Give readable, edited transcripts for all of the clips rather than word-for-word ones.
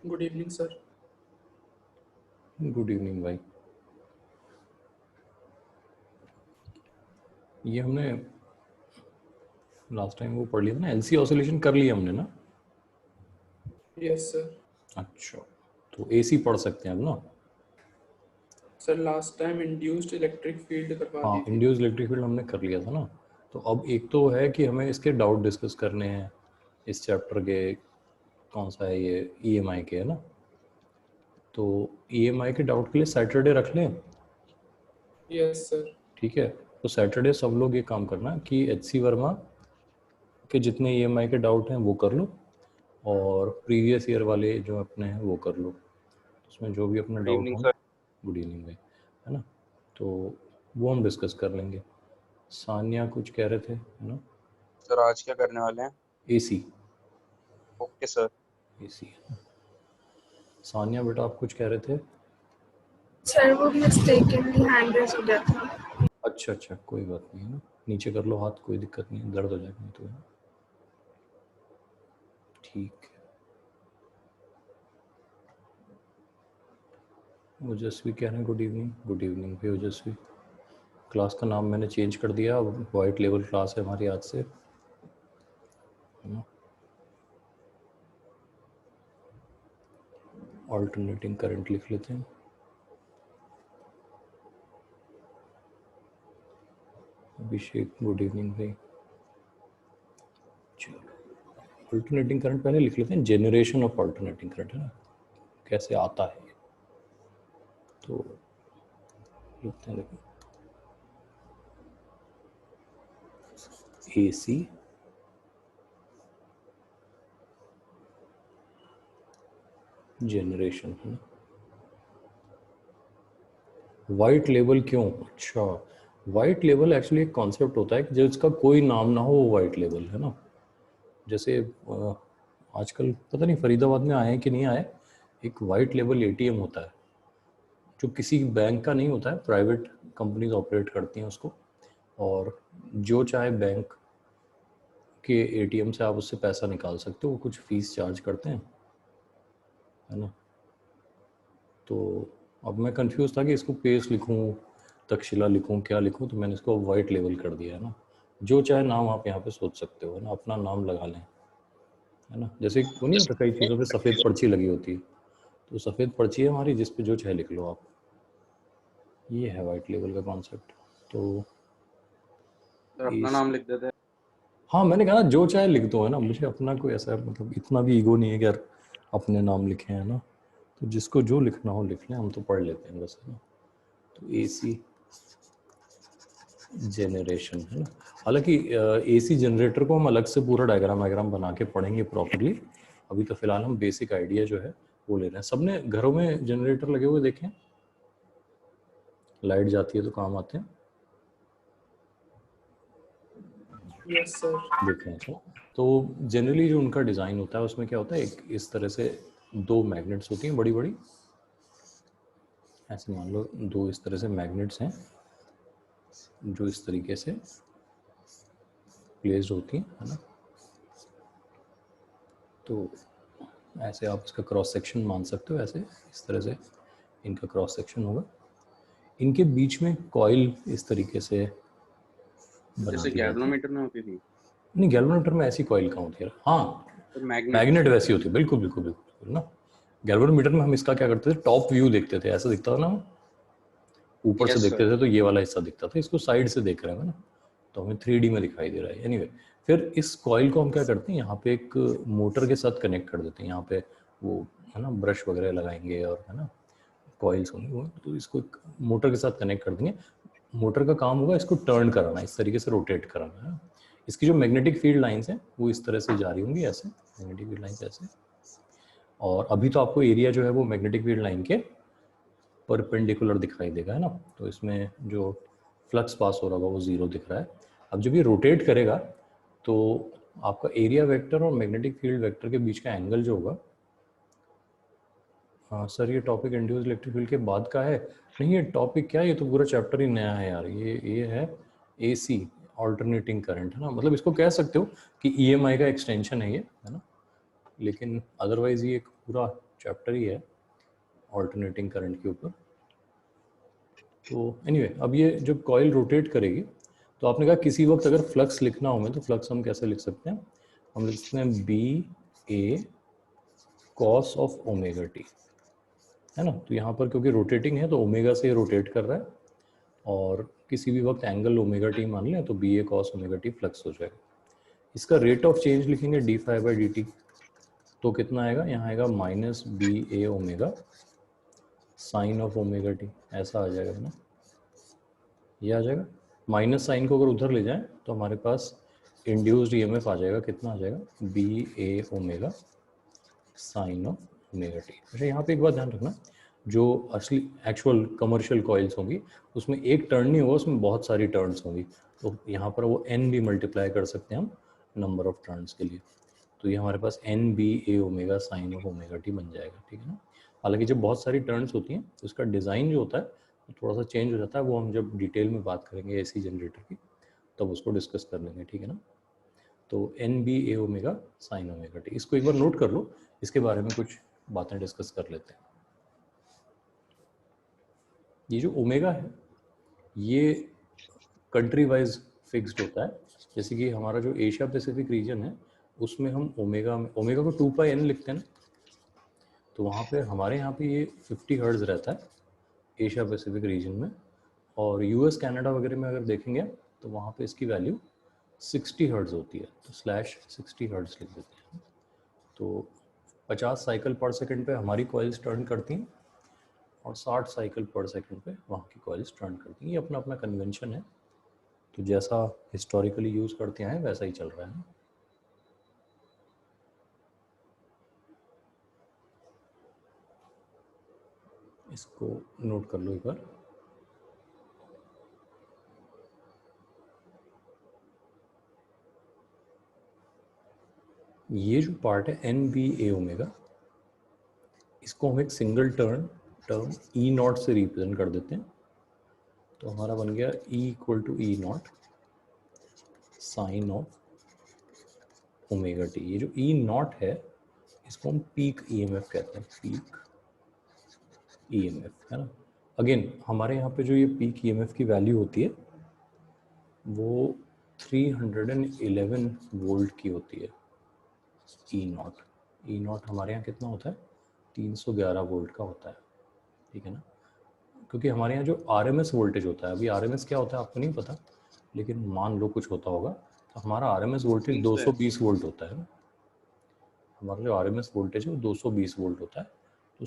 Good evening sir. Good evening भाई। ये हमने लास्ट टाइम वो पढ़ लिया था ना, एलसी ऑसिलेशन कर लिया हमने ना। Yes sir. अच्छा, तो एसी पढ़ सकते हैं अब ना। Sir last time induced electric field करवा दी हाँ, थी। इंड्यूस इलेक्ट्रिक फील्ड हमने कर लिया था ना। तो अब एक तो है कि हमें इसके डाउट डिस्कस करने हैं इस चैप्टर के। कौन सा है ये? ईएमआई के है ना। तो ईएमआई के डाउट के लिए सैटरडे रख लें। Yes sir. ठीक है, तो सैटरडे सब लोग ये काम करना कि एचसी वर्मा के जितने ईएमआई के डाउट हैं वो कर लो, और प्रीवियस ईयर वाले जो अपने हैं वो कर लो। उसमें जो भी अपना डाउट हो। गुड इवनिंग भाई, है ना। तो वो हम डिस्कस कर लेंगे। सानिया कुछ कह रहे थे, है ना। सर आज क्या करने वाले हैं? AC. Okay sir. AC. Sania बेटा आप कुछ कह रहे थे? सर वो मिस्टेकनली हैंड रेज हो गया था। अच्छा अच्छा, कोई बात नहीं है ना, नीचे कर लो हाथ, कोई दिक्कत नहीं है, दर्द हो जाएगा नहीं तो, है ना। ठीक है। ओजस्वी कह रहे हैं गुड इवनिंग। गुड इवनिंग भाई ओजस्वी। क्लास का नाम मैंने चेंज कर दिया, अब वाइट लेवल क्लास है हमारी आज से, है ना। ऑल्टरनेटिंग करंट लिख लेते हैं। अभिषेक गुड इवनिंग भाई। चलो, ऑल्टरनेटिंग करंट पहले लिख लेते हैं, जेनरेशन ऑफ ऑल्टरनेटिंग करंट, है ना, कैसे आता है। तो लिखते हैं, देखो एसी जनरेशन, है ना। वाइट लेवल क्यों? अच्छा, वाइट लेवल एक्चुअली एक कॉन्सेप्ट होता है कि जिसका कोई नाम ना हो वो वाइट लेवल, है ना। जैसे आजकल पता नहीं फरीदाबाद में आए हैं कि नहीं आए, एक वाइट लेवल एटीएम होता है जो किसी बैंक का नहीं होता है, प्राइवेट कंपनीज ऑपरेट करती हैं उसको, और जो चाहे बैंक के एटीएम से आप उससे पैसा निकाल सकते हो, वो कुछ फीस चार्ज करते हैं, है ना। तो अब मैं कंफ्यूज था कि इसको पेस लिखूं, तक्षशिला लिखूं, क्या लिखूं, तो मैंने इसको वाइट लेवल कर दिया, है ना। जो चाहे नाम आप यहाँ पे सोच सकते हो, है ना, अपना नाम लगा लें, है ना। जैसे वो नहीं होता कई चीज़ों पे सफ़ेद पर्ची लगी होती है, तो सफ़ेद पर्ची है हमारी जिस पे जो चाहे लिख लो आप। ये है वाइट लेवल का कॉन्सेप्ट। तो सर अपना नाम लिख देते हैं। हाँ, मैंने कहा ना जो चाहे लिख दो, है ना, मुझे अपना कोई ऐसा मतलब इतना भी ईगो नहीं है कि यार अपने नाम लिखे, है ना। तो जिसको जो लिखना हो लिख लें, हम तो पढ़ लेते हैं बस, है ना। तो एसी जनरेशन, है ना। हालांकि एसी जनरेटर को हम अलग से पूरा डायग्राम बना के पढ़ेंगे प्रॉपरली। अभी तो फिलहाल हम बेसिक आइडिया जो है वो ले रहे हैं। सबने घरों में जनरेटर लगे हुए देखे हैं? लाइट जाती है तो काम आते हैं। Yes sir. देखे हैं तो जनरली जो उनका डिज़ाइन होता है उसमें क्या होता है, एक इस तरह से दो मैग्नेट्स होती हैं बड़ी बड़ी, ऐसे मान लो दो इस तरह से मैग्नेट्स हैं जो इस तरीके से प्लेस्ड होती हैं, है ना। तो ऐसे आप इसका क्रॉस सेक्शन मान सकते हो, ऐसे इस तरह से इनका क्रॉस सेक्शन होगा। इनके बीच में कॉइल इस तरीके से जैसे गैल्वेनोमीटर में होती थी। नहीं, गैल्वेनोमीटर में ऐसी कॉइल कहाँ होती है? हाँ, तो मैग्नेट वैसी होती है, बिल्कुल बिल्कुल बिल्कुल ना। गैल्वेनोमीटर में हम इसका क्या करते थे, टॉप व्यू देखते थे, ऐसा दिखता था ना, ऊपर से देखते थे तो ये वाला हिस्सा दिखता था, इसको साइड से देख रहे हैं ना, तो हमें 3D में दिखाई दे रहा है। एनीवे, फिर इस कॉइल को हम क्या करते हैं, यहाँ पे एक मोटर के साथ कनेक्ट कर देते हैं। यहाँ पे वो है ना ब्रश वगैरह लगाएंगे और है ना कॉइल्स होंगे वो, तो इसको एक मोटर के साथ कनेक्ट कर देंगे। मोटर का काम होगा इसको टर्न कराना, इस तरीके से रोटेट कराना है। इसकी जो मैग्नेटिक फील्ड लाइंस हैं वो इस तरह से जा रही होंगी, ऐसे मैग्नेटिक फील्ड लाइंस ऐसे, और अभी तो आपको एरिया जो है वो मैग्नेटिक फील्ड लाइन के परपेंडिकुलर दिखाई देगा, है ना। तो इसमें जो फ्लक्स पास हो रहा होगा वो 0 दिख रहा है। अब जब ये रोटेट करेगा तो आपका एरिया वेक्टर और मैग्नेटिक फील्ड वेक्टर के बीच का एंगल जो होगा, हाँ सर ये टॉपिक इंड्यूस्ड इलेक्ट्रिक फील्ड के बाद का है? नहीं, ये टॉपिक क्या है, ये तो पूरा चैप्टर ही नया है यार। ये है एसी ऑल्टरनेटिंग करंट, है ना। मतलब इसको कह सकते हो कि ईएमआई का एक्सटेंशन है ये, है ना, लेकिन अदरवाइज ये एक पूरा चैप्टर ही है ऑल्टरनेटिंग करंट के ऊपर। तो एनीवे अब ये जब कॉइल रोटेट करेगी तो आपने कहा किसी वक्त अगर फ्लक्स लिखना हो हमें, तो फ्लक्स हम कैसे लिख सकते हैं? हम लिख सकते हैं B A cos of omega T, है ना। तो यहाँ पर क्योंकि रोटेटिंग है तो ओमेगा से रोटेट कर रहा है, और किसी भी वक्त एंगल ओमेगा टी मान लें तो B A cos omega T flux हो जाएगा। इसका रेट ऑफ चेंज लिखेंगे D phi by D T, तो कितना आएगा? यहाँ आएगा minus B A omega sine of omega T, ऐसा आ जाएगा ना, ये आ जाएगा। माइनस साइन को अगर उधर ले जाएं तो हमारे पास इंड्यूस्ड ईएमएफ आ जाएगा, कितना आ जाएगा? B A omega sine of omega T. अच्छा यहाँ पे एक बात ध्यान रखना, जो असली एक्चुअल कमर्शियल कॉइल्स होंगी उसमें एक टर्न नहीं होगा, उसमें बहुत सारी टर्न्स होंगी। तो यहाँ पर वो एन भी मल्टीप्लाई कर सकते हैं हम नंबर ऑफ टर्न्स के लिए। तो ये हमारे पास N B A omega sine of omega T बन जाएगा, ठीक है ना। हालांकि जब बहुत सारी टर्न्स होती हैं तो इसका डिज़ाइन जो होता है तो थोड़ा सा चेंज हो जाता है, वो हम जब डिटेल में बात करेंगे एसी जनरेटर की तब उसको डिस्कस कर लेंगे, ठीक है ना। तो N B A omega sine omega T, इसको एक बार नोट कर लो, इसके बारे में कुछ बातें डिस्कस कर लेते हैं। ये जो ओमेगा है ये कंट्री वाइज फिक्स्ड होता है, जैसे कि हमारा जो एशिया पैसिफिक रीजन है उसमें हम ओमेगा को 2 पाई एन लिखते हैं ना, तो वहाँ पे हमारे यहाँ पे ये 50 हर्ट्ज रहता है एशिया पैसिफिक रीजन में, और यूएस कनाडा वगैरह में अगर देखेंगे तो वहाँ पे इसकी वैल्यू 60 हर्ट्ज होती है, तो स्लैश 60 हर्ट्ज लिख देते हैं। तो 50 साइकिल पर सेकंड पे हमारी कॉइल्स टर्न करती हैं और 60 साइकिल पर सेकंड पे वहाँ की कॉइल्स टर्न करती हैं। ये अपना अपना कन्वेंशन है, तो जैसा हिस्टोरिकली यूज़ करते हैं वैसा ही चल रहा है। इसको नोट कर लो एक बार। ये जो पार्ट है एन बी ए ओमेगा, इसको हम एक सिंगल टर्म ई नॉट से रिप्रेजेंट कर देते हैं, तो हमारा बन गया E equal to E naught sine of omega T. ये जो ई नॉट है इसको हम पीक ईएमएफ कहते हैं, पीक ईएमएफ, है ना। अगेन हमारे यहाँ पे जो ये पीक ईएमएफ की वैल्यू होती है वो 311 वोल्ट की होती है। ई नॉट हमारे यहाँ कितना होता है? 311 वोल्ट का होता है, ठीक है ना। क्योंकि हमारे यहाँ जो आरएमएस वोल्टेज होता है, अभी आरएमएस क्या होता है आपको नहीं पता, लेकिन मान लो कुछ होता होगा, तो हमारा आरएमएस वोल्टेज 220 वोल्ट होता है ना। हमारा जो आरएमएस वोल्टेज है वो 220 वोल्ट होता है, तो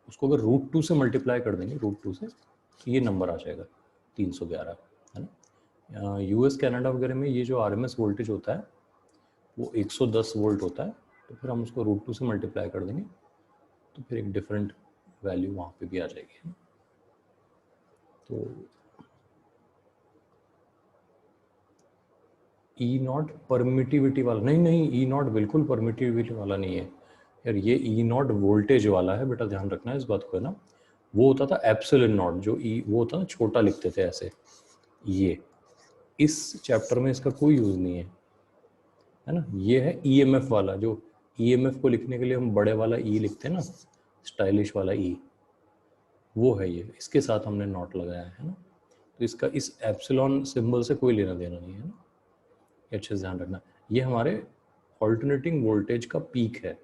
उसको अगर √2 से मल्टीप्लाई कर देंगे, √2 से, तो ये नंबर आ जाएगा 311, है ना। यूएस कनाडा वगैरह में ये जो आरएमएस वोल्टेज होता है वो 110 वोल्ट होता है, तो फिर हम उसको √2 से मल्टीप्लाई कर देंगे तो फिर एक डिफरेंट वैल्यू वहाँ पे भी आ जाएगी, है ना। तो ई नॉट परमिटिविटी वाला नहीं, ई नॉट बिल्कुल परमिटिविटी वाला नहीं है यार, ये ई नॉट वोल्टेज वाला है बेटा, ध्यान रखना है इस बात को, है ना। वो होता था एप्सिलॉन नॉट, जो ई वो होता ना छोटा लिखते थे ऐसे, ये इस चैप्टर में इसका कोई यूज़ नहीं है ना। ये है ईएमएफ वाला, जो ईएमएफ को लिखने के लिए हम बड़े वाला ई लिखते हैं ना, स्टाइलिश वाला ई, वो है ये, इसके साथ हमने नॉट लगाया है ना। तो इसका इस एप्सिलॉन सिंबल से कोई लेना देना नहीं है ना, अच्छे से ध्यान रखना। ये हमारे ऑल्टरनेटिंग वोल्टेज का पीक है।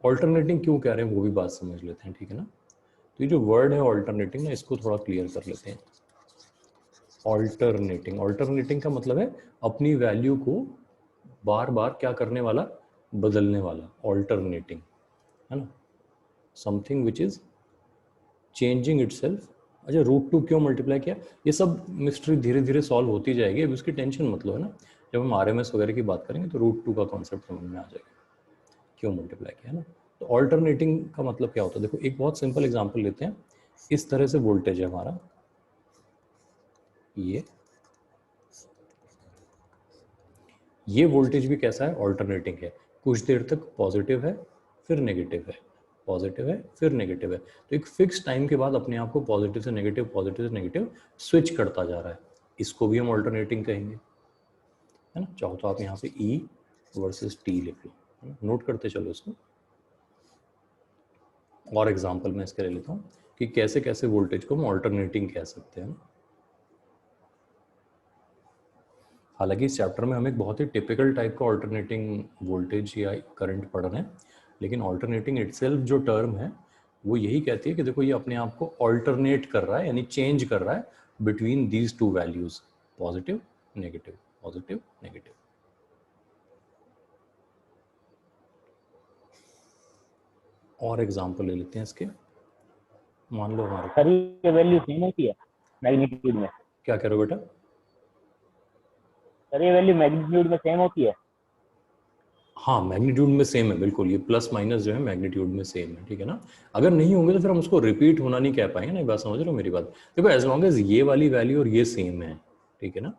ऑल्टरनेटिंग क्यों कह रहे हैं वो भी बात समझ लेते हैं, ठीक है ना। तो ये जो वर्ड है ऑल्टरनेटिंग ना, इसको थोड़ा क्लियर कर लेते हैं। ऑल्टरनेटिंग का मतलब है अपनी वैल्यू को बार बार क्या करने वाला, बदलने वाला, ऑल्टरनेटिंग, है ना। Something which is changing itself. अच्छा √2 क्यों मल्टीप्लाई किया, ये सब मिस्ट्री धीरे धीरे सॉल्व होती जाएगी, अभी उसकी टेंशन मत लो, है ना। जब हम आरएमएस वगैरह की बात करेंगे तो √2 का कॉन्सेप्ट समझ में आ जाएगा, क्यों मल्टीप्लाई किया, है ना। तो ऑल्टरनेटिंग का मतलब क्या होता है? देखो एक बहुत सिंपल एग्जांपल लेते हैं। इस तरह से वोल्टेज है हमारा, ये वोल्टेज भी कैसा है? ऑल्टरनेटिंग है। कुछ देर तक पॉजिटिव है, फिर नेगेटिव है, पॉजिटिव है, फिर नेगेटिव है। तो एक फिक्स टाइम के बाद अपने आप को पॉजिटिव से नेगेटिव स्विच करता जा रहा है। इसको भी हम ऑल्टरनेटिंग कहेंगे, है ना। चाहो तो आप यहाँ पे E वर्सेस T लिख लो, नोट करते चलो इसको। और एग्जांपल मैं इसके ले लेता हूँ कि कैसे कैसे वोल्टेज को हम ऑल्टरनेटिंग कह सकते हैं। हालांकि इस चैप्टर में हम एक बहुत ही टिपिकल टाइप का ऑल्टरनेटिंग वोल्टेज या करंट पढ़ रहे हैं, लेकिन ऑल्टरनेटिंग इटसेल्फ जो टर्म है वो यही कहती है कि देखो ये अपने आप को ऑल्टरनेट कर रहा है, यानी चेंज कर रहा है between these two values, positive negative, positive negative. और एग्जांपल ले लेते हैं इसके। मान लो हमारे सर ये वैल्यू सेम होती है मैग्नीट्यूड में? क्या कह रहे हो बेटा? सर ये वैल्यू मैग्नीट्यूड में सेम होती है? हाँ, मैग्नीट्यूड में सेम है बिल्कुल। ये प्लस माइनस जो है मैग्नीट्यूड में सेम है, ठीक है ना। अगर नहीं होंगे तो फिर हम उसको रिपीट होना नहीं कह पाएंगे ना। एक बात समझ रहे हो मेरी बात? देखो एज लॉन्ग एज ये वाली वैल्यू और ये सेम है, ठीक है ना,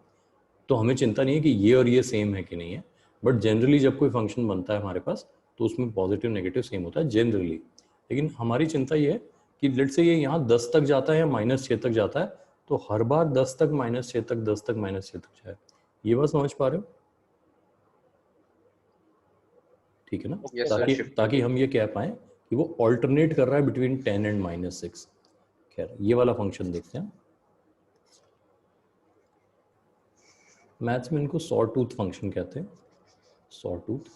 तो हमें चिंता नहीं है कि ये और ये सेम है कि नहीं है। बट जनरली जब कोई फंक्शन बनता है हमारे पास तो उसमें पॉजिटिव नेगेटिव सेम होता है जनरली। लेकिन हमारी चिंता ये है कि लेट से ये यहाँ 10 तक जाता है या -6 तक जाता है, तो हर बार 10 तक -6 तक 10 तक -6 तक जाए। ये बात समझ पा रहे हो? ठीक है ना। Yes, ताकि sir. ताकि हम ये कह पाए कि वो ऑल्टरनेट कर रहा है बिटवीन 10 एंड -6। खैर ये वाला फंक्शन देखते हैं। मैथ्स में इनको सॉ टूथ फंक्शन कहते हैं, सॉ टूथ।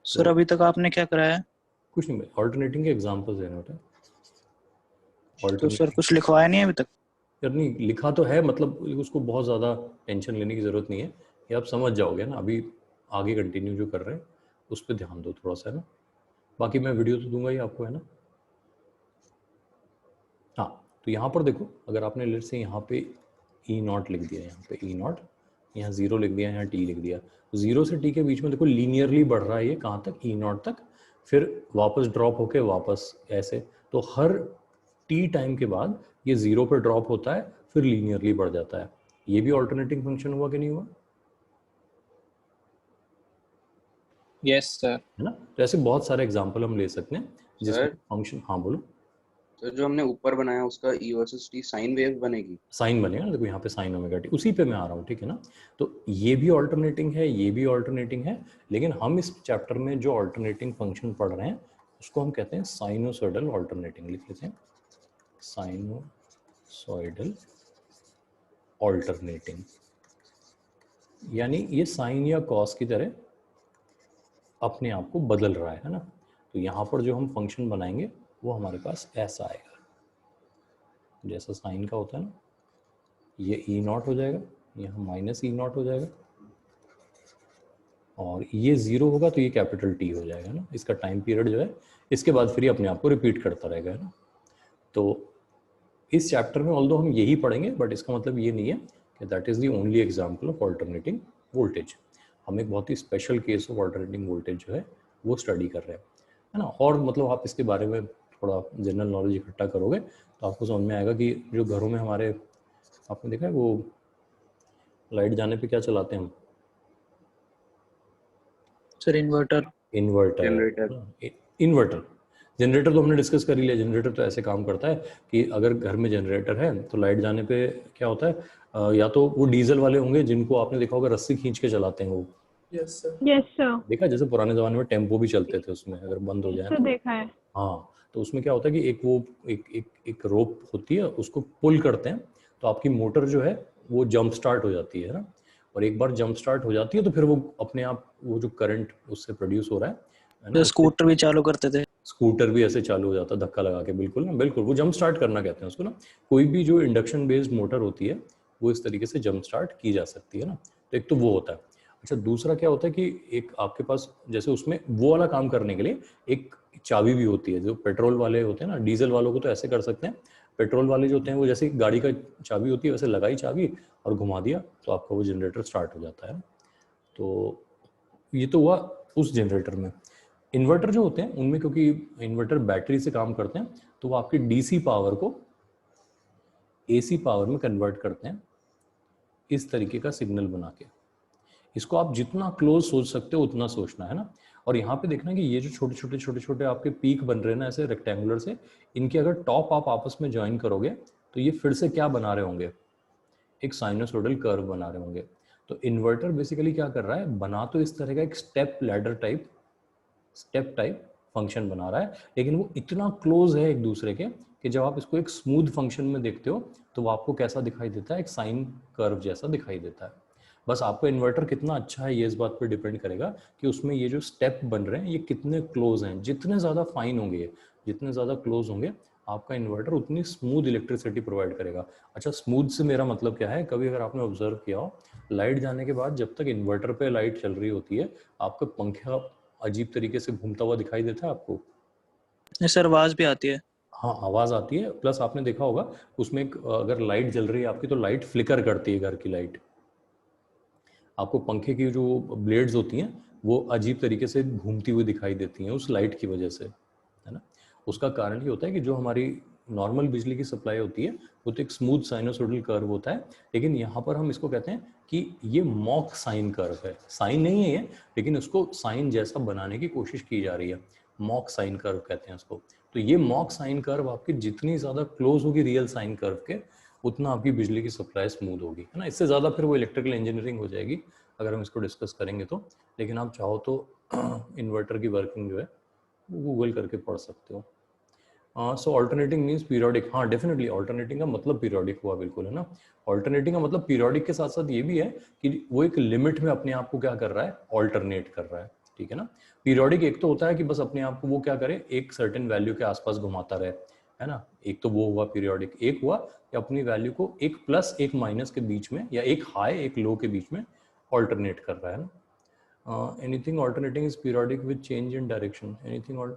सर अभी तक आपने क्या कराया है? कुछ नहीं, ऑल्टरनेटिंग के एग्जांपल्स देने होते हैं। तो सर कुछ लिखवाया नहीं है अभी तक? यार नहीं लिखा तो है, मतलब उसको बहुत ज़्यादा टेंशन लेने की ज़रूरत नहीं है, ये आप समझ जाओगे ना। अभी आगे कंटिन्यू जो कर रहे हैं उस पर ध्यान दो थोड़ा सा, है ना। बाकी मैं वीडियो तो दूंगा ही आपको, है ना। हाँ तो यहाँ पर देखो, अगर आपने लेट से यहाँ पे E0 लिख दिया, यहाँ पे E0, यहाँ 0 लिख दिया, यहाँ T लिख दिया, 0 से T के बीच में देखो लीनियरली बढ़ रहा है ये, कहाँ तक? E0 तक, फिर वापस ड्रॉप होके वापस ऐसे। तो हर T टाइम के बाद ये 0 पे ड्रॉप होता है, फिर लीनियरली बढ़ जाता है। ये भी ऑल्टरनेटिंग फंक्शन हुआ कि नहीं हुआ? Yes sir. है ना। तो ऐसे बहुत सारे एग्जांपल हम ले सकते हैं जिसमें फंक्शन। हाँ बोलो। तो जो हमने ऊपर बनाया उसका E versus T sine wave बनेगी? साइन बनेगा ना, देखो यहाँ पे साइन ओमेगा टी, उसी पे मैं आ रहा हूँ, ठीक है ना। तो ये भी ऑल्टरनेटिंग है, ये भी ऑल्टरनेटिंग है, लेकिन हम इस चैप्टर में जो ऑल्टरनेटिंग फंक्शन पढ़ रहे हैं उसको हम कहते हैं साइनोसॉइडल ऑल्टरनेटिंग। लिख लेते हैं साइनोसॉइडल ऑल्टरनेटिंग, यानी ये साइन या कॉस की तरह अपने आप को बदल रहा है ना। तो यहाँ पर जो हम फंक्शन बनाएंगे वो हमारे पास ऐसा आएगा, जैसा साइन का होता है ना, ये E0 हो जाएगा, यहाँ -E0 हो जाएगा, और ये 0 होगा तो ये कैपिटल T हो जाएगा ना। इसका टाइम पीरियड जो है इसके बाद फिर ये अपने आप को रिपीट करता रहेगा, है ना। तो इस चैप्टर में ऑल्दो हम यही पढ़ेंगे, बट इसका मतलब ये नहीं है कि that is the only example of alternating voltage. हम एक बहुत ही special case of alternating voltage जो है वो स्टडी कर रहे हैं, है ना। और मतलब आप इसके बारे में थोड़ा जनरल नॉलेज इकट्ठा करोगे तो आपको समझ में आएगा कि जो घरों में हमारे, आपने देखा है वो लाइट जाने पे क्या चलाते हैं हम? Sir inverter. इन्वर्टर जनरेटर तो हमने डिस्कस कर ही लिया। जनरेटर तो ऐसे काम करता है कि अगर घर में जनरेटर है तो लाइट जाने पे क्या होता है, या तो वो डीजल वाले होंगे जिनको आपने देखा होगा रस्सी खींच के चलाते हैं वो। Yes sir. Yes sir. देखा, जैसे पुराने जमाने में टेम्पो भी चलते थे, उसमें अगर बंद हो जाए तो देखा है। हाँ, तो उसमें क्या होता है कि एक वो एक रोप होती है, उसको पुल करते हैं तो आपकी मोटर जो है वो जंप स्टार्ट हो जाती है ना। और एक बार जंप स्टार्ट हो जाती है तो फिर वो अपने आप वो जो करंट उससे प्रोड्यूस हो रहा है तो स्कूटर भी चालू करते थे। स्कूटर भी ऐसे चालू हो जाता है धक्का लगा के, बिल्कुल ना, बिल्कुल वो जंप स्टार्ट करना कहते हैं उसको ना। कोई भी जो इंडक्शन बेस्ड मोटर होती है वो इस तरीके से जंप स्टार्ट की जा सकती है ना। तो एक तो वो होता है। अच्छा, दूसरा क्या होता है कि एक आपके पास जैसे उसमें वो वाला काम करने के लिए एक चाबी भी होती है। जो पेट्रोल वाले होते हैं ना, डीजल वालों को तो ऐसे कर सकते हैं, पेट्रोल वाले जो होते हैं वो जैसे गाड़ी का चाबी होती है वैसे लगाई चाबी और घुमा दिया तो आपका वो जनरेटर स्टार्ट हो जाता है। तो ये तो हुआ उस जनरेटर में। इन्वर्टर जो होते हैं उनमें, क्योंकि इन्वर्टर बैटरी से काम करते हैं, तो वो आपकी डीसी पावर को एसी पावर में कन्वर्ट करते हैं इस तरीके का सिग्नल बना के। इसको आप जितना क्लोज सोच सकते हो उतना सोचना है ना। और यहाँ पे देखना कि ये जो छोटे छोटे आपके पीक बन रहे हैं ना ऐसे रेक्टेंगुलर से, इनके अगर टॉप आप आपस में ज्वाइन करोगे तो ये फिर से क्या बना रहे होंगे, एक साइनोसोडल कर्व बना रहे होंगे। तो इन्वर्टर बेसिकली क्या कर रहा है, बना तो इस तरह का एक step ladder type, step type function बना रहा है, लेकिन वो इतना क्लोज है एक दूसरे के कि जब आप इसको एक स्मूथ फंक्शन में देखते हो तो वो आपको कैसा दिखाई देता है, एक साइन कर्व जैसा दिखाई देता है। बस आपका इन्वर्टर कितना अच्छा है ये इस बात पर डिपेंड करेगा कि उसमें ये जो स्टेप बन रहे हैं ये कितने क्लोज हैं। जितने ज़्यादा फाइन होंगे, जितने ज़्यादा क्लोज होंगे, आपका इन्वर्टर उतनी स्मूथ इलेक्ट्रिसिटी प्रोवाइड करेगा। अच्छा, स्मूथ से मेरा मतलब क्या है, कभी अगर आपने ऑब्जर्व किया हो, लाइट जाने के बाद जब तक इन्वर्टर पे लाइट चल रही होती है, आपका पंखा अजीब तरीके से घूमता हुआ दिखाई देता है आपको? नहीं सर, आवाज भी आती है। हाँ, आवाज़ आती है, प्लस आपने देखा होगा उसमें अगर लाइट जल रही है आपकी तो लाइट फ्लिकर करती है, घर की लाइट। आपको पंखे की जो ब्लेड्स होती हैं वो अजीब तरीके से घूमती हुई दिखाई देती हैं उस लाइट की वजह से, है ना। उसका कारण ये होता है कि जो हमारी नॉर्मल बिजली की सप्लाई होती है वो तो एक स्मूथ साइनोसोडल कर्व होता है, लेकिन यहाँ पर हम इसको कहते हैं कि ये मॉक साइन कर्व है। साइन नहीं है ये, लेकिन उसको साइन जैसा बनाने की कोशिश की जा रही है, मॉक साइन कर्व कहते हैं उसको। तो ये मॉक साइन कर्व आपकी जितनी ज़्यादा क्लोज होगी रियल साइन कर्व के, उतना आपकी बिजली की सप्लाई स्मूथ होगी, है ना। इससे ज़्यादा फिर वो इलेक्ट्रिकल इंजीनियरिंग हो जाएगी अगर हम इसको डिस्कस करेंगे तो, लेकिन आप चाहो तो इन्वर्टर की वर्किंग जो है वो गूगल करके पढ़ सकते हो। सो ऑल्टरनेटिंग मीन्स पीरियोडिक। हाँ, डेफिनेटली ऑल्टरनेटिंग का मतलब पीरियोडिक हुआ, बिल्कुल, है ना। ऑल्टरनेटिंग का मतलब पीरियोडिक के साथ साथ ये भी है कि वो एक लिमिट में अपने आप को क्या कर रहा है, ऑल्टरनेट कर रहा है, ठीक है ना। पीरियोडिक एक तो होता है कि बस अपने आप को वो क्या करे, एक सर्टेन वैल्यू के आसपास घुमाता रहे, है ना। एक तो वो हुआ पीरियोडिक। एक हुआ कि अपनी वैल्यू को एक प्लस एक माइनस के बीच में, या एक हाई एक लो के बीच में ऑल्टरनेट कर रहा है ना। Anything alternating is periodic with change in direction. Anything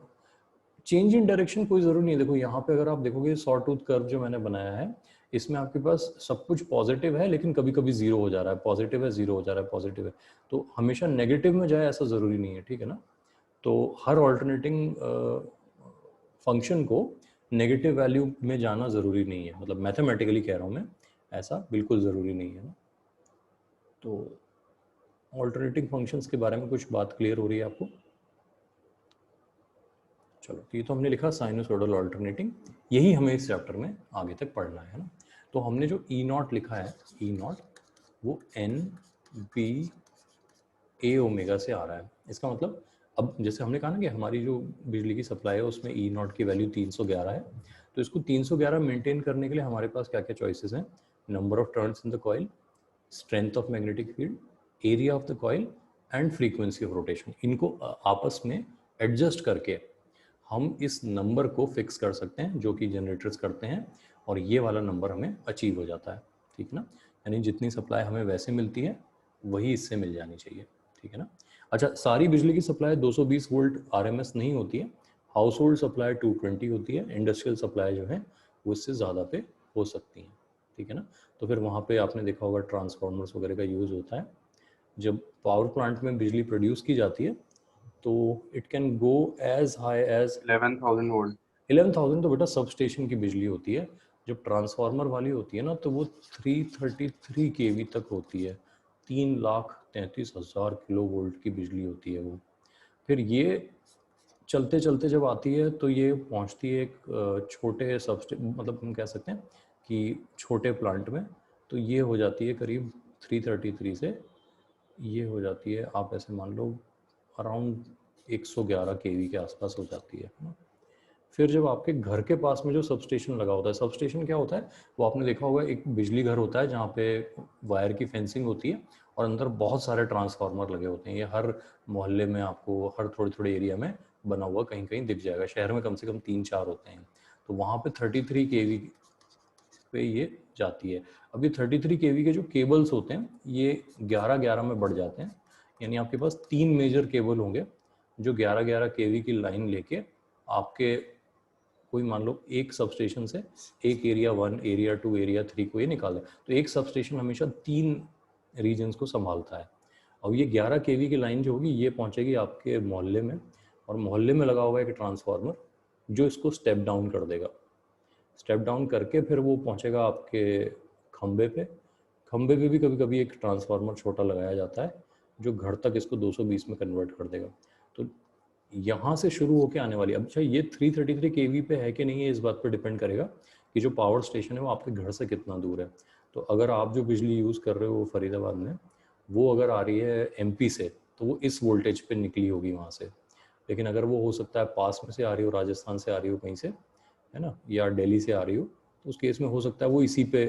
change in direction कोई जरूरी नहीं है। देखो यहाँ पे अगर आप देखोगे सॉटूथ कर्व जो मैंने बनाया है, इसमें आपके पास सब कुछ पॉजिटिव है, लेकिन कभी कभी जीरो हो जा रहा है, पॉजिटिव है जीरो हो जा रहा है, पॉजिटिव है, तो हमेशा नेगेटिव में जाए ऐसा जरूरी नहीं है, ठीक है ना। तो हर ऑल्टरनेटिंग फंक्शन को नेगेटिव वैल्यू में जाना जरूरी नहीं है, मतलब मैथमेटिकली कह रहा हूँ मैं, ऐसा बिल्कुल जरूरी नहीं है ना। तो ऑल्टरनेटिंग फंक्शंस के बारे में कुछ बात क्लियर हो रही है आपको? चलो, तो ये तो हमने लिखा साइनोसोडल ऑल्टरनेटिंग, यही हमें इस चैप्टर में आगे तक पढ़ना है ना। तो हमने जो ई नॉट लिखा है, ई नॉट वो एन बी ए ओमेगा से आ रहा है। इसका मतलब अब जैसे हमने कहा ना कि हमारी जो बिजली की सप्लाई है उसमें ई नॉट की वैल्यू 311 है, तो इसको 311 मेंटेन करने के लिए हमारे पास क्या क्या चॉइसेस हैं, number of turns in the coil, strength of magnetic field, area of the coil and frequency of rotation. इनको आपस में एडजस्ट करके हम इस नंबर को फिक्स कर सकते हैं जो कि जनरेटर्स करते हैं, और ये वाला नंबर हमें अचीव हो जाता है, ठीक है ना। यानी जितनी सप्लाई हमें वैसे मिलती है वही इससे मिल जानी चाहिए, ठीक है ना। अच्छा, सारी बिजली की सप्लाई 220 वोल्ट आरएमएस नहीं होती है, हाउस होल्ड सप्लाई 220 होती है, इंडस्ट्रियल सप्लाई जो है वो इससे ज़्यादा पे हो सकती हैं, ठीक है ना। तो फिर वहाँ पे आपने देखा होगा ट्रांसफार्मर्स वगैरह का यूज़ होता है। जब पावर प्लांट में बिजली प्रोड्यूस की जाती है तो it can go as high as 11,000 volt. 11,000 तो बेटा सब स्टेशन की बिजली होती है। जब ट्रांसफार्मर वाली होती है ना तो वो 333 केवी तक होती है, 3,33,000 किलो वोल्ट की बिजली होती है वो। फिर ये चलते चलते जब आती है तो ये पहुंचती है एक छोटे मतलब हम कह सकते हैं कि छोटे प्लांट में, तो ये हो जाती है करीब 333 से ये हो जाती है, आप ऐसे मान लो अराउंड 111 केवी के आसपास हो जाती है ना। फिर जब आपके घर के पास में जो सबस्टेशन लगा होता है, सबस्टेशन क्या होता है वो आपने देखा होगा, एक बिजली घर होता है जहाँ पे वायर की फेंसिंग होती है और अंदर बहुत सारे ट्रांसफार्मर लगे होते हैं। ये हर मोहल्ले में आपको हर थोड़े थोड़े एरिया में बना हुआ कहीं कहीं दिख जाएगा, शहर में कम से कम 3-4 होते हैं। तो वहाँ पे 33 केवी पे ये जाती है। अब ये 33 केवी के जो केबल्स होते हैं ये 11-11 में बढ़ जाते हैं, यानी आपके पास 3 मेजर केबल होंगे जो 11-11 केवी की लाइन लेके आपके कोई मान लो एक सबस्टेशन से एक एरिया 1, एरिया 2, एरिया 3 को ये निकाले, तो एक सबस्टेशन हमेशा 3 रीजन्स को संभालता है। अब ये 11 केवी की लाइन जो होगी ये पहुंचेगी आपके मोहल्ले में, और मोहल्ले में लगा हुआ है एक ट्रांसफार्मर जो इसको स्टेप डाउन कर देगा। स्टेप डाउन करके फिर वो पहुंचेगा आपके खंबे पे। खंबे पे भी कभी कभी एक ट्रांसफार्मर छोटा लगाया जाता है जो घर तक इसको 220 में कन्वर्ट कर देगा। तो यहाँ से शुरू होके आने वाली, अब अच्छा ये 333 kV पे है कि नहीं है इस बात पर डिपेंड करेगा कि जो पावर स्टेशन है वो आपके घर से कितना दूर है। तो अगर आप जो बिजली यूज़ कर रहे हो फरीदाबाद में, वो अगर आ रही है MP से, तो वो इस वोल्टेज पे निकली होगी वहाँ से। लेकिन अगर वो हो सकता है पास में से आ रही हो, राजस्थान से आ रही हो कहीं से, है ना, या दिल्ली से आ रही हो, तो उस केस में हो सकता है वो इसी पे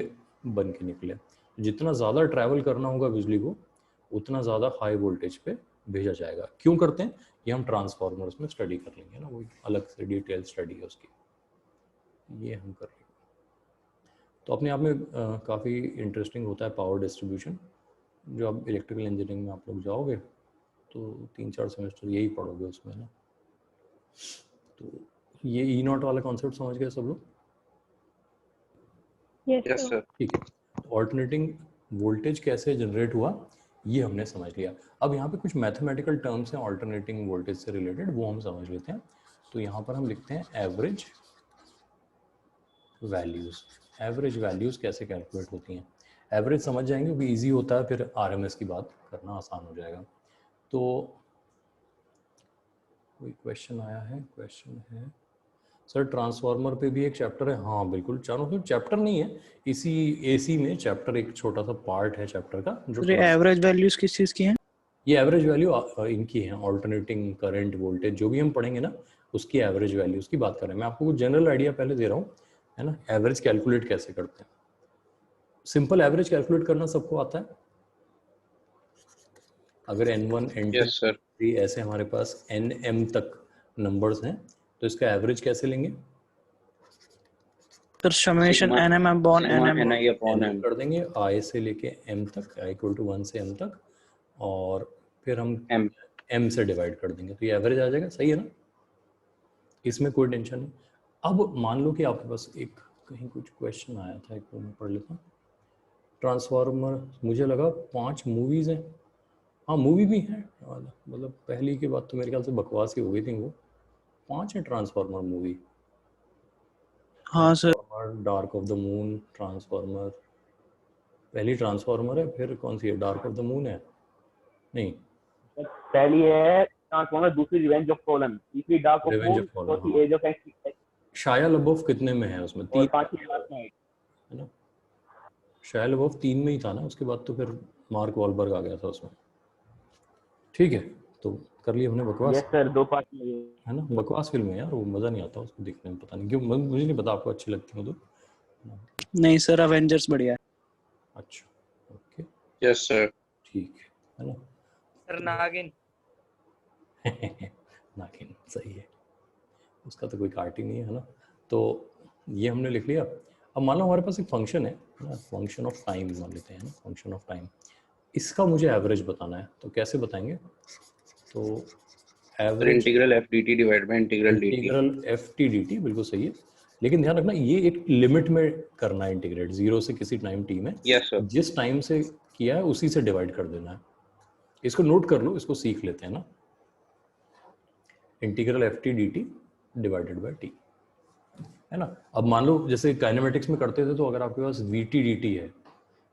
बन के निकले। जितना ज़्यादा ट्रैवल करना होगा बिजली को, उतना ज़्यादा हाई वोल्टेज पे भेजा जाएगा। क्यों करते हैं ये हम ट्रांसफार्मर्स में स्टडी कर लेंगे ना, वो अलग से डिटेल स्टडी है उसकी, ये हम कर लेंगे। तो अपने आप में काफ़ी इंटरेस्टिंग होता है पावर डिस्ट्रीब्यूशन। जो आप इलेक्ट्रिकल इंजीनियरिंग में आप लोग जाओगे तो 3-4 सेमेस्टर यही पढ़ोगे उसमें ना। तो ये E0 वाला कॉन्सेप्ट समझ गए सब लोग? Yes sir. ठीक है, तो ऑल्टरनेटिंग वोल्टेज कैसे जनरेट हुआ ये हमने समझ लिया। अब यहाँ पे कुछ मैथमेटिकल टर्म्स हैं ऑल्टरनेटिंग वोल्टेज से रिलेटेड, वो हम समझ लेते हैं। तो यहाँ पर हम लिखते हैं एवरेज वैल्यूज। एवरेज वैल्यूज कैसे कैलकुलेट होती हैं, एवरेज समझ जाएंगे क्योंकि ईजी होता है, फिर RMS की बात करना आसान हो जाएगा। तो कोई क्वेश्चन आया है, क्वेश्चन है सर ट्रांसफार्मर पे भी एक चैप्टर है। हाँ बिल्कुल, चारों फिर चैप्टर नहीं है, इसी AC में चैप्टर एक छोटा सा पार्ट है चैप्टर का जो सर एवरेज वैल्यूज किस चीज की हैं? ये एवरेज वैल्यू इनकी है, ऑल्टरनेटिंग करंट वोल्टेज जो भी हम पढ़ेंगे ना उसकी एवरेज वैल्यूज की बात कर रहे हैं। मैं आपको कुछ जनरल आइडिया पहले दे रहा हूँ, है ना, एवरेज कैलकुलेट कैसे करते हैं। सिंपल एवरेज कैलकुलेट करना सबको आता है। अगर N1 N2 yes sir. N3 ऐसे हमारे पास NM तक नंबर्स हैं तो इसका एवरेज कैसे लेंगे? Sir summation NM upon NM NI upon M कर देंगे I से लेके M तक, I = 1 से M तक, और फिर हम M M से डिवाइड कर देंगे तो ये एवरेज आ जाएगा। सही है ना, इसमें कोई टेंशन नहीं। अब मान लो कि आपके पास एक कहीं कुछ क्वेश्चन आया था, एक बार मैं पढ़ लेता हूँ। ट्रांसफार्मर, मुझे लगा 5 मूवीज हैं। हाँ मूवी भी है, मतलब पहली के बाद तो मेरे ख्याल से बकवास ही हो गई थी वो। 5 है ट्रांसफार्मर मूवी। हाँ sir. Dark of the moon, transformer, पहली ट्रांसफार्मर है, फिर कौन सी है, डार्क ऑफ द मून है नहीं, पहली है ट्रांसफॉर्मर, दूसरी रिवेंज ऑफ फॉलन, तीसरी dark of revenge moon, of fallen, चौथी हाँ। एज ऑफ एक्स, शाया लबोफ कितने में है उसमें? और 3 पांचवी लास्ट नाइट। है ना, शाया लबोफ 3 में ही था ना, उसके बाद तो फिर मार्क वॉलबर्ग आ गया था उसमें। ठीक है, तो कर लिया हमने बकवास। यस सर, 2 पार्ट में है ना, बकवास फिल्म है यार, वो मज़ा नहीं आता उसको देखने में, पता नहीं क्यों, मुझे नहीं पता आपको अच्छी लगती हो तो। नहीं सर, अवेंजर्स बढ़िया है। अच्छा ओके, यस सर। ठीक है ना। सर नागिन। नागिन सही है, उसका तो कोई काट ही नहीं है ना। तो ये हमने लिख लिया। अब मान लो हमारे पास एक फंक्शन है ना, फंक्शन ऑफ टाइम मान लेते हैं ना, फंक्शन ऑफ टाइम, इसका मुझे एवरेज बताना है, तो कैसे बताएंगे? तो average integral FDT divide by integral DT। Integral FT/dt बिल्कुल सही है, लेकिन ध्यान रखना ये एक लिमिट में करना है इंटीग्रेट, 0 से किसी टाइम t में, यस सर। जिस टाइम से किया है उसी से डिवाइड कर देना है। इसको नोट कर लो, इसको सीख लेते हैं ना, integral FT/dt divided by t, है ना। अब मान लो जैसे काइनेमेटिक्स में करते थे, तो अगर आपके पास VT/dt है,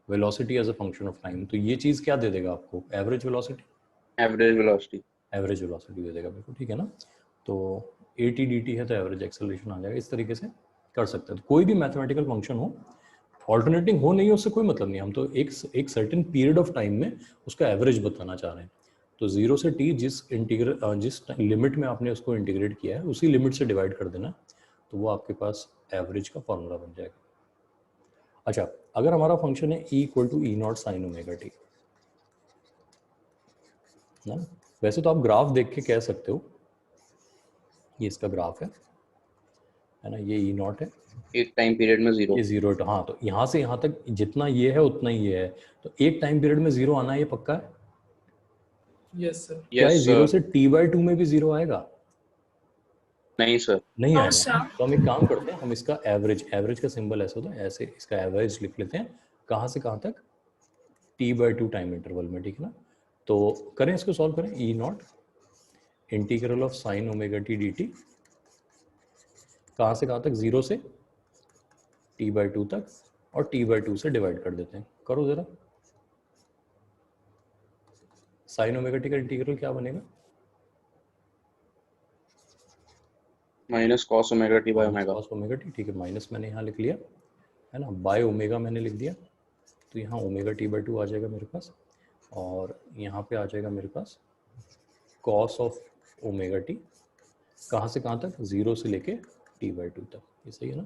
velocity as a function of time, तो ये चीज क्या दे देगा आपको? Average velocity, average velocity, average velocity दे देगा, बिल्कुल ठीक है ना। तो AT/dt है तो एवरेज एक्सेलरेशन आ जाएगा। इस तरीके से कर सकते हैं। तो कोई भी मैथमेटिकल फंक्शन हो, ऑल्टरनेटिंग हो नहीं हो, उससे कोई मतलब नहीं, हम तो एक सर्टेन पीरियड ऑफ टाइम में उसका एवरेज बताना चाह रहे हैं। तो 0 से t जिस लिमिट में आपने उसको इंटीग्रेट किया है उसी लिमिट से डिवाइड कर देना, तो वो आपके पास एवरेज का फॉर्मूला बन जाएगा। अच्छा, अगर हमारा फंक्शन है E = E0 sin ωt ना, वैसे तो आप ग्राफ देख के कह सकते हो, ये इसका ग्राफ है ना, ये E0 है, एक टाइम पीरियड में 0। ये 0, हाँ, तो यहाँ से यहाँ तक जितना ये है उतना ही ये है, तो एक टाइम पीरियड में 0 आना ये पक्का है। Yes sir. क्या यस 0 सर। से t/2 में भी 0 आएगा? नहीं सर। नहीं No, आएगा। sir. तो हम एक काम करते हैं, हम इसका एवरेज का सिंबल ऐसे होता है, ऐसे इसका एवरेज लिख लेते हैं, कहाँ से कहाँ तक, t/2 टाइम इंटरवल में, ठीक है ना। तो करें इसको सॉल्व करें, E0 integral of sine omega T D T, कहाँ से कहाँ तक, 0 से t/2 तक, और t/2 से डिवाइड कर देते हैं। करो जरा, साइन ओमेगा टी का इंटीग्रल क्या बनेगा? Minus cos omega T by omega. Cos omega T, ठीक है, माइनस मैंने यहाँ लिख लिया है ना, बाय ओमेगा मैंने लिख दिया, तो यहाँ ओमेगा t/2 आ जाएगा मेरे पास, और यहाँ पे आ जाएगा मेरे पास कॉस ऑफ ओमेगा टी, कहाँ से कहाँ तक, 0 से लेके t/2 तक। ये सही है ना?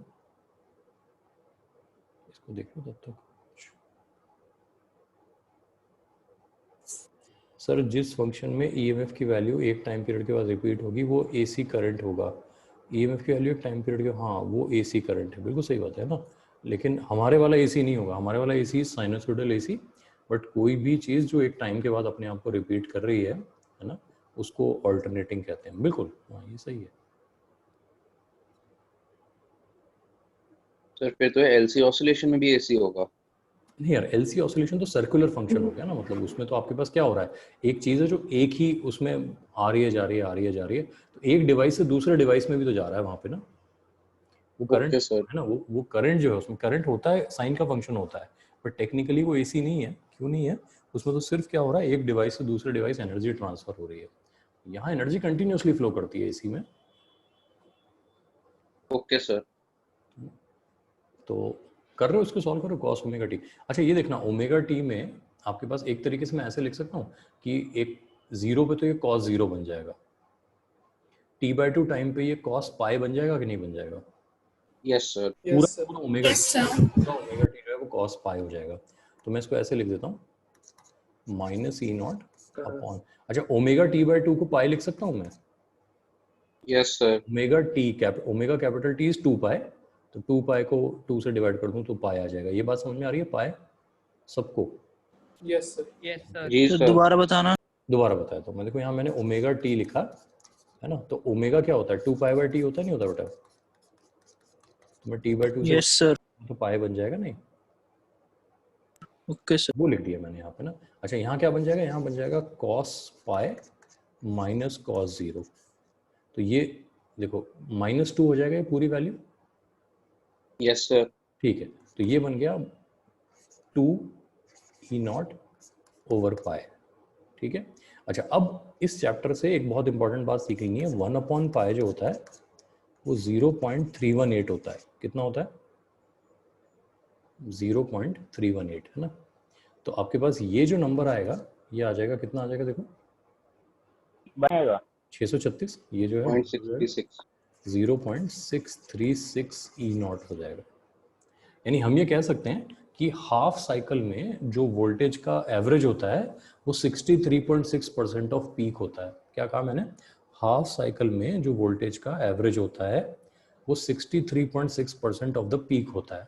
इसको देखो तब तक। सर जिस फंक्शन में ईएमएफ की वैल्यू एक टाइम पीरियड के बाद रिपीट होगी वो एसी करंट होगा। ईएमएफ की वैल्यू एक टाइम पीरियड के, हाँ वो एसी करंट है, बिल्कुल सही बात है ना। लेकिन हमारे वाला एसी नहीं होगा, हमारे वाला एसी साइनसोइडल एसी, बट कोई भी चीज़ जो एक टाइम के बाद अपने आप को रिपीट कर रही है ना, उसको ऑल्टरनेटिंग कहते हैं। बिल्कुल, हाँ ये सही है। सर फिर तो एलसी ऑसिलेशन में भी एसी होगा। नहीं यार, एलसी ऑसिलेशन तो सर्कुलर फंक्शन हो गया ना, मतलब उसमें तो आपके पास क्या हो रहा है, एक चीज़ है जो एक ही उसमें आ रही है जा रही है, आ रही है जा रही है, तो एक डिवाइस से दूसरे डिवाइस में भी तो जा रहा है वहाँ पे ना, वो करंट ओके सर। है ना, वो करंट जो है उसमें करंट होता है, साइन का फंक्शन होता है, बट टेक्निकली वो एसी नहीं है। क्यों नहीं है? उसमें तो सिर्फ क्या हो रहा है, एक डिवाइस से दूसरे डिवाइस एनर्जी ट्रांसफर हो रही है। यहाँ एनर्जी कंटिन्यूसली फ्लो करती है एसी में। Okay sir. तो कर रहे हो, इसको सॉल्व करो, कॉस ओमेगा टी। अच्छा ये देखना, ओमेगा टी में आपके पास एक तरीके से मैं ऐसे लिख सकता हूँ कि एक 0 पे तो ये कॉस 0 बन जाएगा, t/2 टाइम पे ये कॉस पाई बन जाएगा कि नहीं बन जाएगा? Yes sir. Yes sir. पूरा omega Yes, sir. Omega T जो है वो कॉस पाई हो जाएगा। तो मैं इसको ऐसे लिख देता हूँ, माइनस ई नॉट अपॉन, अच्छा ओमेगा t/2 को पाई लिख सकता हूँ मैं? Yes sir. Omega capital T is 2 पाई, तो 2 पाई को 2 से डिवाइड कर दूं तो पाई आ जाएगा। ये बात समझ में आ रही है पाई सबको? Yes sir. जी तो सर। दोबारा बताना। दोबारा बताया तो मैं, देखो यहाँ मैंने ओमेगा टी लिखा है ना, तो ओमेगा क्या होता है, 2 पाई बाय टी होता नहीं होता बेटा, तो मैं t/2 से यस सर। तो पाई बन जाएगा नहीं, ओके सर। वो लिख दिया मैंने यहाँ पे ना। अच्छा यहाँ क्या बन जाएगा, यहाँ बन जाएगा कॉस पाई माइनस कॉस 0, तो ये देखो -2 हो जाएगा ये पूरी वैल्यू। Yes sir. ठीक है, तो ये बन गया 2E0 ओवर पाई। ठीक है, अच्छा अब इस चैप्टर से एक बहुत इंपॉर्टेंट बात सीखेंगे, 1/पाई जो होता है वो 0.318 होता है। कितना होता है? 0.318 है ना। तो आपके पास ये जो नंबर आएगा ये आ जाएगा, कितना आ जाएगा देखो, बनेगा 636, ये जो है 0.636। 0.636 E0 हो जाएगा। यानी हम ये कह सकते हैं कि हाफ साइकिल में जो वोल्टेज का एवरेज होता है वो 63.6% ऑफ पीक होता है। क्या कहा मैंने? हाफ साइकिल में जो वोल्टेज का एवरेज होता है वो 63.6% ऑफ द पीक होता है।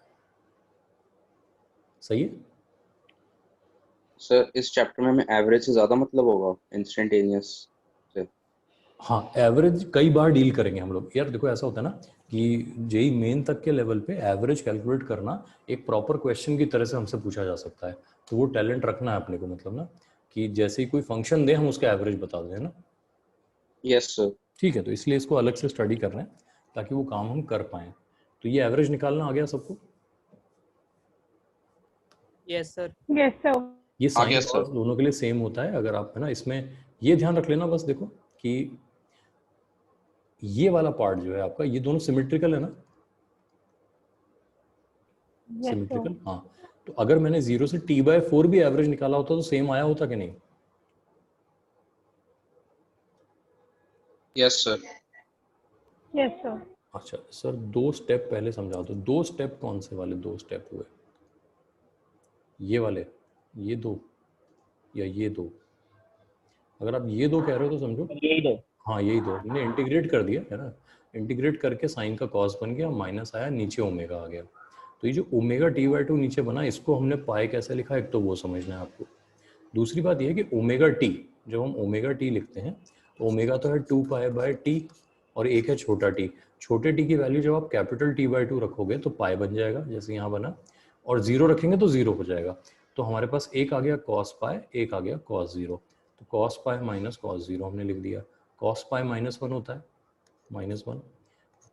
सही है? सर इस चैप्टर में हमें एवरेज से ज्यादा मतलब होगा इंस्टेंटेनियस से? हाँ, एवरेज कई बार डील करेंगे हम लोग। यार देखो ऐसा होता है ना कि जेई मेन तक के लेवल पे एवरेज कैलकुलेट करना एक प्रॉपर क्वेश्चन की तरह से हमसे पूछा जा सकता है, तो वो टैलेंट रखना है अपने को, मतलब ना कि जैसे ही कोई फंक्शन दे हम उसका एवरेज बता दें, है ना। Yes sir. ठीक है, तो इसलिए इसको अलग से स्टडी कर रहे हैं ताकि वो काम हम कर पाएं। तो ये एवरेज निकालना आ गया सबको? Yes sir. Yes, sir. ये आ गया साइन सर। कॉस दोनों के लिए सेम होता है। अगर आप है ना, इसमें ये ध्यान रख लेना बस, देखो कि ये वाला पार्ट जो है आपका, ये दोनों सिमेट्रिकल है ना, Yes, सिमेट्रिकल। हाँ, तो अगर मैंने 0 से t/4 भी एवरेज निकाला होता तो सेम आया होता कि नहीं? Yes sir. Yes, sir. अच्छा सर, 2 स्टेप पहले समझा दो। 2 स्टेप कौन से वाले 2 स्टेप हुए? ये वाले, ये 2 या ये 2? अगर आप ये 2 कह रहे हो तो समझो यही दो। हाँ यही 2 मैंने इंटीग्रेट कर दिया है ना, इंटीग्रेट करके साइन का कॉस बन गया, माइनस आया, नीचे ओमेगा आ गया। तो ये जो ओमेगा t/2 नीचे बना, इसको हमने पाई कैसे लिखा, एक तो वो समझना है आपको। दूसरी बात ये कि ओमेगा टी, जब हम ओमेगा टी लिखते हैं तो ओमेगा तो है 2 पाई बाय टी, और एक है छोटा टी। छोटे टी की वैल्यू जब आप कैपिटल t/2 रखोगे तो पाई बन जाएगा, जैसे यहाँ बना, और 0 रखेंगे तो 0 हो जाएगा। तो हमारे पास एक आ गया कॉस पाई, एक आ गया कॉस 0, तो कॉस पाई माइनस कॉस 0 हमने लिख दिया। कॉस पाई -1 होता है, -1,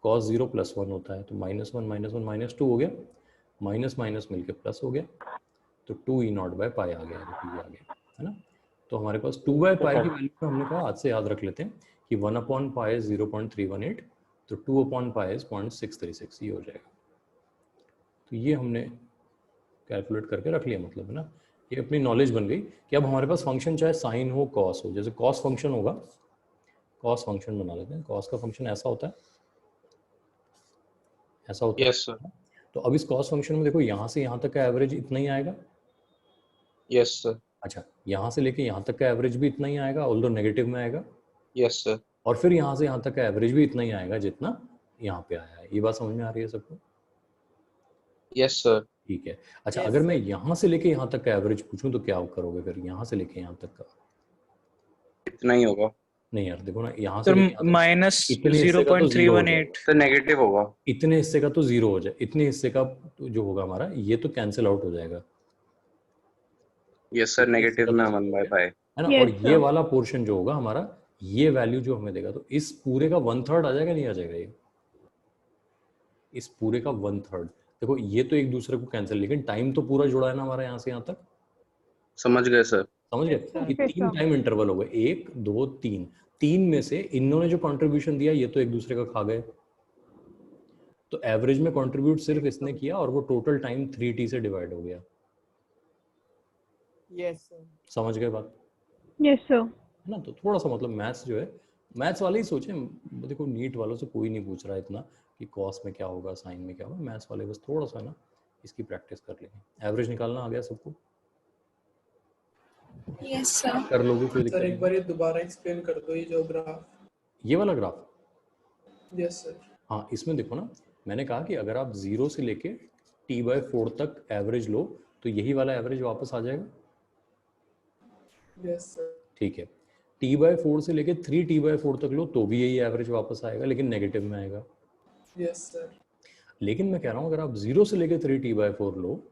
कॉस 0 +1 होता है, तो -1 -1 -2 हो गया, माइनस माइनस मिलके प्लस हो गया, तो 2E0/π आ गया, देखो ये आ गया, है ना। तो हमारे पास 2/π की वैल्यू में हमने कहा आज से याद रख लेते हैं कि 1/π is 0.318, तो 2/π is 0.636, ये हो जाएगा। तो ये हमने कैलकुलेट करके रख लिया, मतलब है ना, ये अपनी नॉलेज बन गई कि अब हमारे पास फंक्शन चाहे साइन हो कॉस हो, जैसे कॉस फंक्शन होगा, कॉस फंक्शन बना लेते हैं, कॉस का फंक्शन ऐसा होता है, ऐसा होता यस सर, है। तो अब इस कॉस फंक्शन में देखो यहाँ से यहाँ तक का एवरेज इतना ही आएगा, यस सर, अच्छा यहाँ से लेके यहाँ तक का एवरेज भी इतना ही आएगा, ऑल्दो नेगेटिव में आएगा, यस सर, और फिर यहाँ से यहाँ तक का एवरेज भी इतना ही आएगा जितना यहाँ पे आया है। ये बात समझ में आ रही है सबको? यस सर, ठीक है। अच्छा अगर मैं यहाँ से लेके यहाँ तक का एवरेज पूछूं तो क्या करोगे फिर? यहाँ से लेके यहाँ तक का इतना ही होगा नहीं यार, देखो ना, यहाँ से सर लेके यहाँ तक माइनस इतने हिस्से का तो 0 हो जाएगा, 0.318। तो नेगेटिव होगा। इतने हिस्से का तो 0 हो जाए, इतने हिस्से का तो जो होगा हमारा ये तो कैंसिल आउट हो जाएगा, यस सर, इतने हिस्से नेगेटिव का में तो 0 हो 1/π। है ना। Yes, और ये sir. वाला पोर्शन जो होगा हमारा, ये वैल्यू जो हमें देगा, तो इस पूरे का 1/3 आ जाएगा, नहीं आ जाएगा ये? इस पूरे का 1/3, देखो ये तो एक दूसरे को कैंसिल, लेकिन टाइम तो पूरा जुड़ा है ना हमारा यहाँ से यहाँ तक, समझ गए सर। समझ गए? ये Yes, 3 sir. टाइम इंटरवल हो गए, 1 2 3, 3 में से इन्होंने जो कंट्रीब्यूशन दिया ये तो एक दूसरे का खा गए, तो एवरेज में कंट्रीब्यूट सिर्फ इसने किया और वो टोटल टाइम 3t से डिवाइड हो गया। Yes sir. समझ गए बात? Yes, sir. है ना। तो थोड़ा सा मतलब मैथ्स जो है, मैथ्स वाले ही सोचे, देखो नीट वालों से कोई नहीं पूछ रहा है इतना कि कॉस में क्या होगा, साइन में क्या होगा, मैथ्स वाले बस थोड़ा सा ना इसकी प्रैक्टिस कर लेंगे। एवरेज निकालना आ गया सबको? Yes, sir. कर लोगे, कोई दिक्कत सर एक नहीं? बार ये दोबारा एक्सप्लेन कर दो, ये जो ग्राफ। ये वाला ग्राफ, यस सर। हाँ इसमें देखो ना, मैंने कहा कि अगर आप 0 से लेके t/4 तक एवरेज लो तो यही वाला एवरेज वापस आ जाएगा, यस सर। ठीक है। t/4 से लेके 3t/4 तक लो तो भी यही एवरेज वापस आएगा, लेकिन नेगेटिव में आएगा। Yes sir. लेकिन मैं कह रहा हूँ अगर आप 0 से लेके 3t/4 लो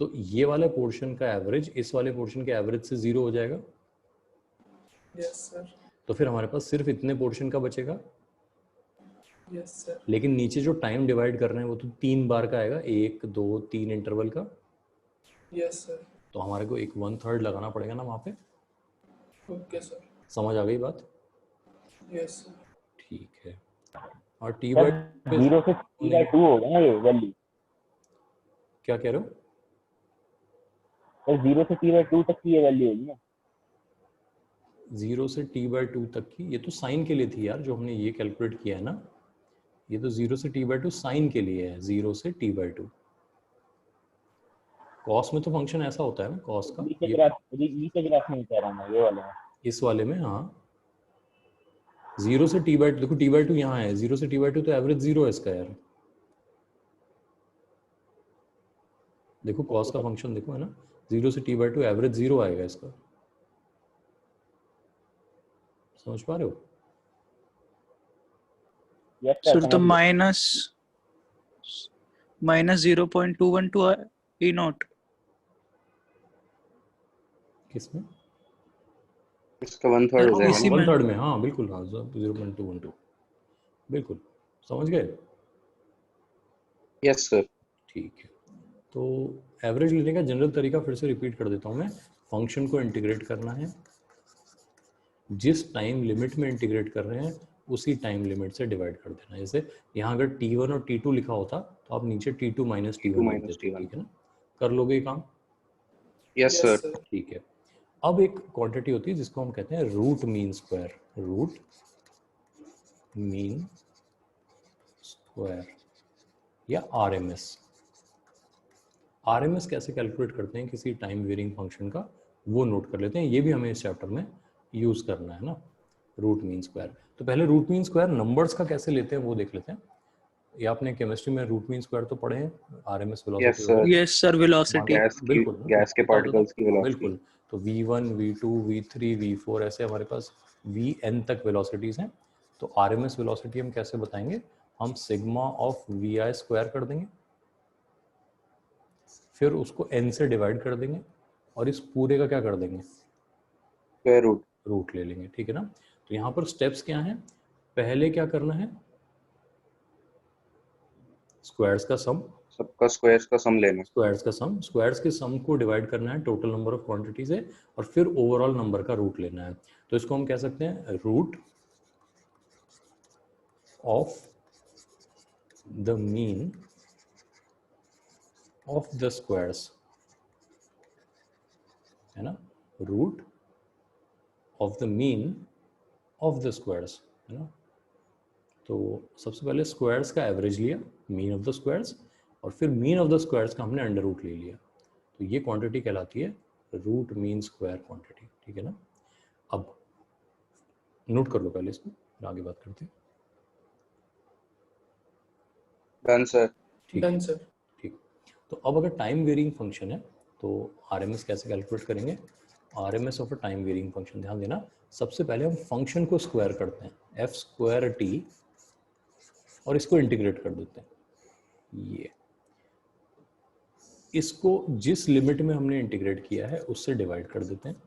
तो ये वाले पोर्शन का एवरेज इस वाले पोर्शन के एवरेज से 0 हो जाएगा, यस सर। तो फिर हमारे पास सिर्फ इतने पोर्शन का बचेगा। Yes sir. लेकिन नीचे जो टाइम डिवाइड कर रहे हैं वो तो 3 बार का आएगा, 1 2 3 इंटरवल का, यस सर। तो हमारे को एक 1/3 लगाना पड़ेगा ना वहाँ पे। Okay sir. समझ आ गई बात? Yes sir. ठीक है। और सर t/2 0 से t/2 होगा ना ये वैल्यू? क्या कह रहे हो? सर 0 से t/2 तक की ये वैल्यू होगी ना? 0 से t/2 तक की, ये तो साइन के लिए थी यार, जो हमने ये कैलकुलेट किया है ना, ये तो 0 से t/2 साइन के लिए है, 0 से t/2। कॉस में तो फंक्शन ऐसा होता है ना, कॉस का नीचे ये ग्राफ में कह रहा हूँ मैं, ये वाला। इस वाले में, हाँ 0 से t/2, देखो t/2 यहाँ है, 0 से t/2 तो एवरेज 0 है इसका यार, देखो कॉस का फंक्शन देखो, है ना, 0 से t/2 एवरेज 0 आएगा इसका, समझ पा रहे हो? यस सर, सर तो समझ गया। Minus 0.212 E0। किसमें? इसका 1/3 हो जाएगा इसी ना। में। 1/3 में, हाँ बिल्कुल, हाँ 0.212 बिल्कुल, समझ गए? Yes sir. ठीक है। तो एवरेज लेने का जनरल तरीका फिर से रिपीट कर देता हूँ मैं, फंक्शन को इंटीग्रेट करना है, जिस टाइम लिमिट में इंटीग्रेट कर रहे हैं उसी टाइम लिमिट से डिवाइड कर देना। जैसे यहाँ अगर t1 और t2 लिखा होता तो आप नीचे t2 - t1 लिख देते, ठीक है ना? कर लोगे ये काम? Yes sir. ठीक है। अब एक क्वांटिटी होती है जिसको हम कहते हैं root mean square, root mean square या आरएमएस। आरएमएस कैसे कैलकुलेट करते हैं किसी टाइम वेरिंग फंक्शन का, वो नोट कर लेते हैं, ये भी हमें इस चैप्टर में यूज करना है ना, रूट मीन स्क्वायर। तो पहले रूट मीन स्क्वायर नंबर्स का कैसे लेते हैं वो देख लेते हैं। ये आपने केमिस्ट्री में रूट मीन स्क्वायर तो पढ़े हैं, RMS yes velocity. Sir. Yes sir, velocity. बिल्कुल, गैस के पार्टिकल्स की वेलोसिटी। बिल्कुल। तो v1 v2 v3 v4 ऐसे हमारे पास vn तक वेलोसिटीज हैं। तो आरएमएस वेलोसिटी हम कैसे बताएंगे? हम सिग्मा ऑफ vi स्क्वायर कर देंगे, फिर उसको n से डिवाइड कर देंगे और इस पूरे का क्या कर देंगे? Square root. रूट ले लेंगे, ठीक है ना। तो यहाँ पर स्टेप्स क्या हैं? पहले क्या करना है? स्क्वायर्स का सम, सबका स्क्वायर्स का सम लेना। स्क्वायर्स का सम, स्क्वायर्स के सम को डिवाइड करना है टोटल नंबर ऑफ क्वांटिटी से, और फिर ओवरऑल नंबर का रूट लेना है। तो इसको हम कह सकते हैं root of the mean of the squares, है ना, root of the mean of the squares, है ना। तो सबसे पहले स्क्वायर्स का एवरेज लिया, मीन ऑफ द स्क्वायर्स, और फिर मीन ऑफ द स्क्वायर्स का हमने अंडर रूट ले लिया। तो ये क्वांटिटी कहलाती है रूट मीन स्क्वायर क्वांटिटी, ठीक है ना। अब नोट कर लो पहले इसको, फिर आगे बात करते हैं। Done sir. ठीक डन सर। ठीक। तो अब अगर टाइम वेरिंग फंक्शन है तो आरएमएस कैसे कैलकुलेट करेंगे? RMS of a time varying function, ध्यान देना, सबसे पहले हम फंक्शन को स्क्वायर करते हैं, एफ स्क्वायर टी, और इसको इंटीग्रेट कर देते हैं। ये इसको जिस लिमिट में हमने इंटीग्रेट किया है उससे डिवाइड कर देते हैं।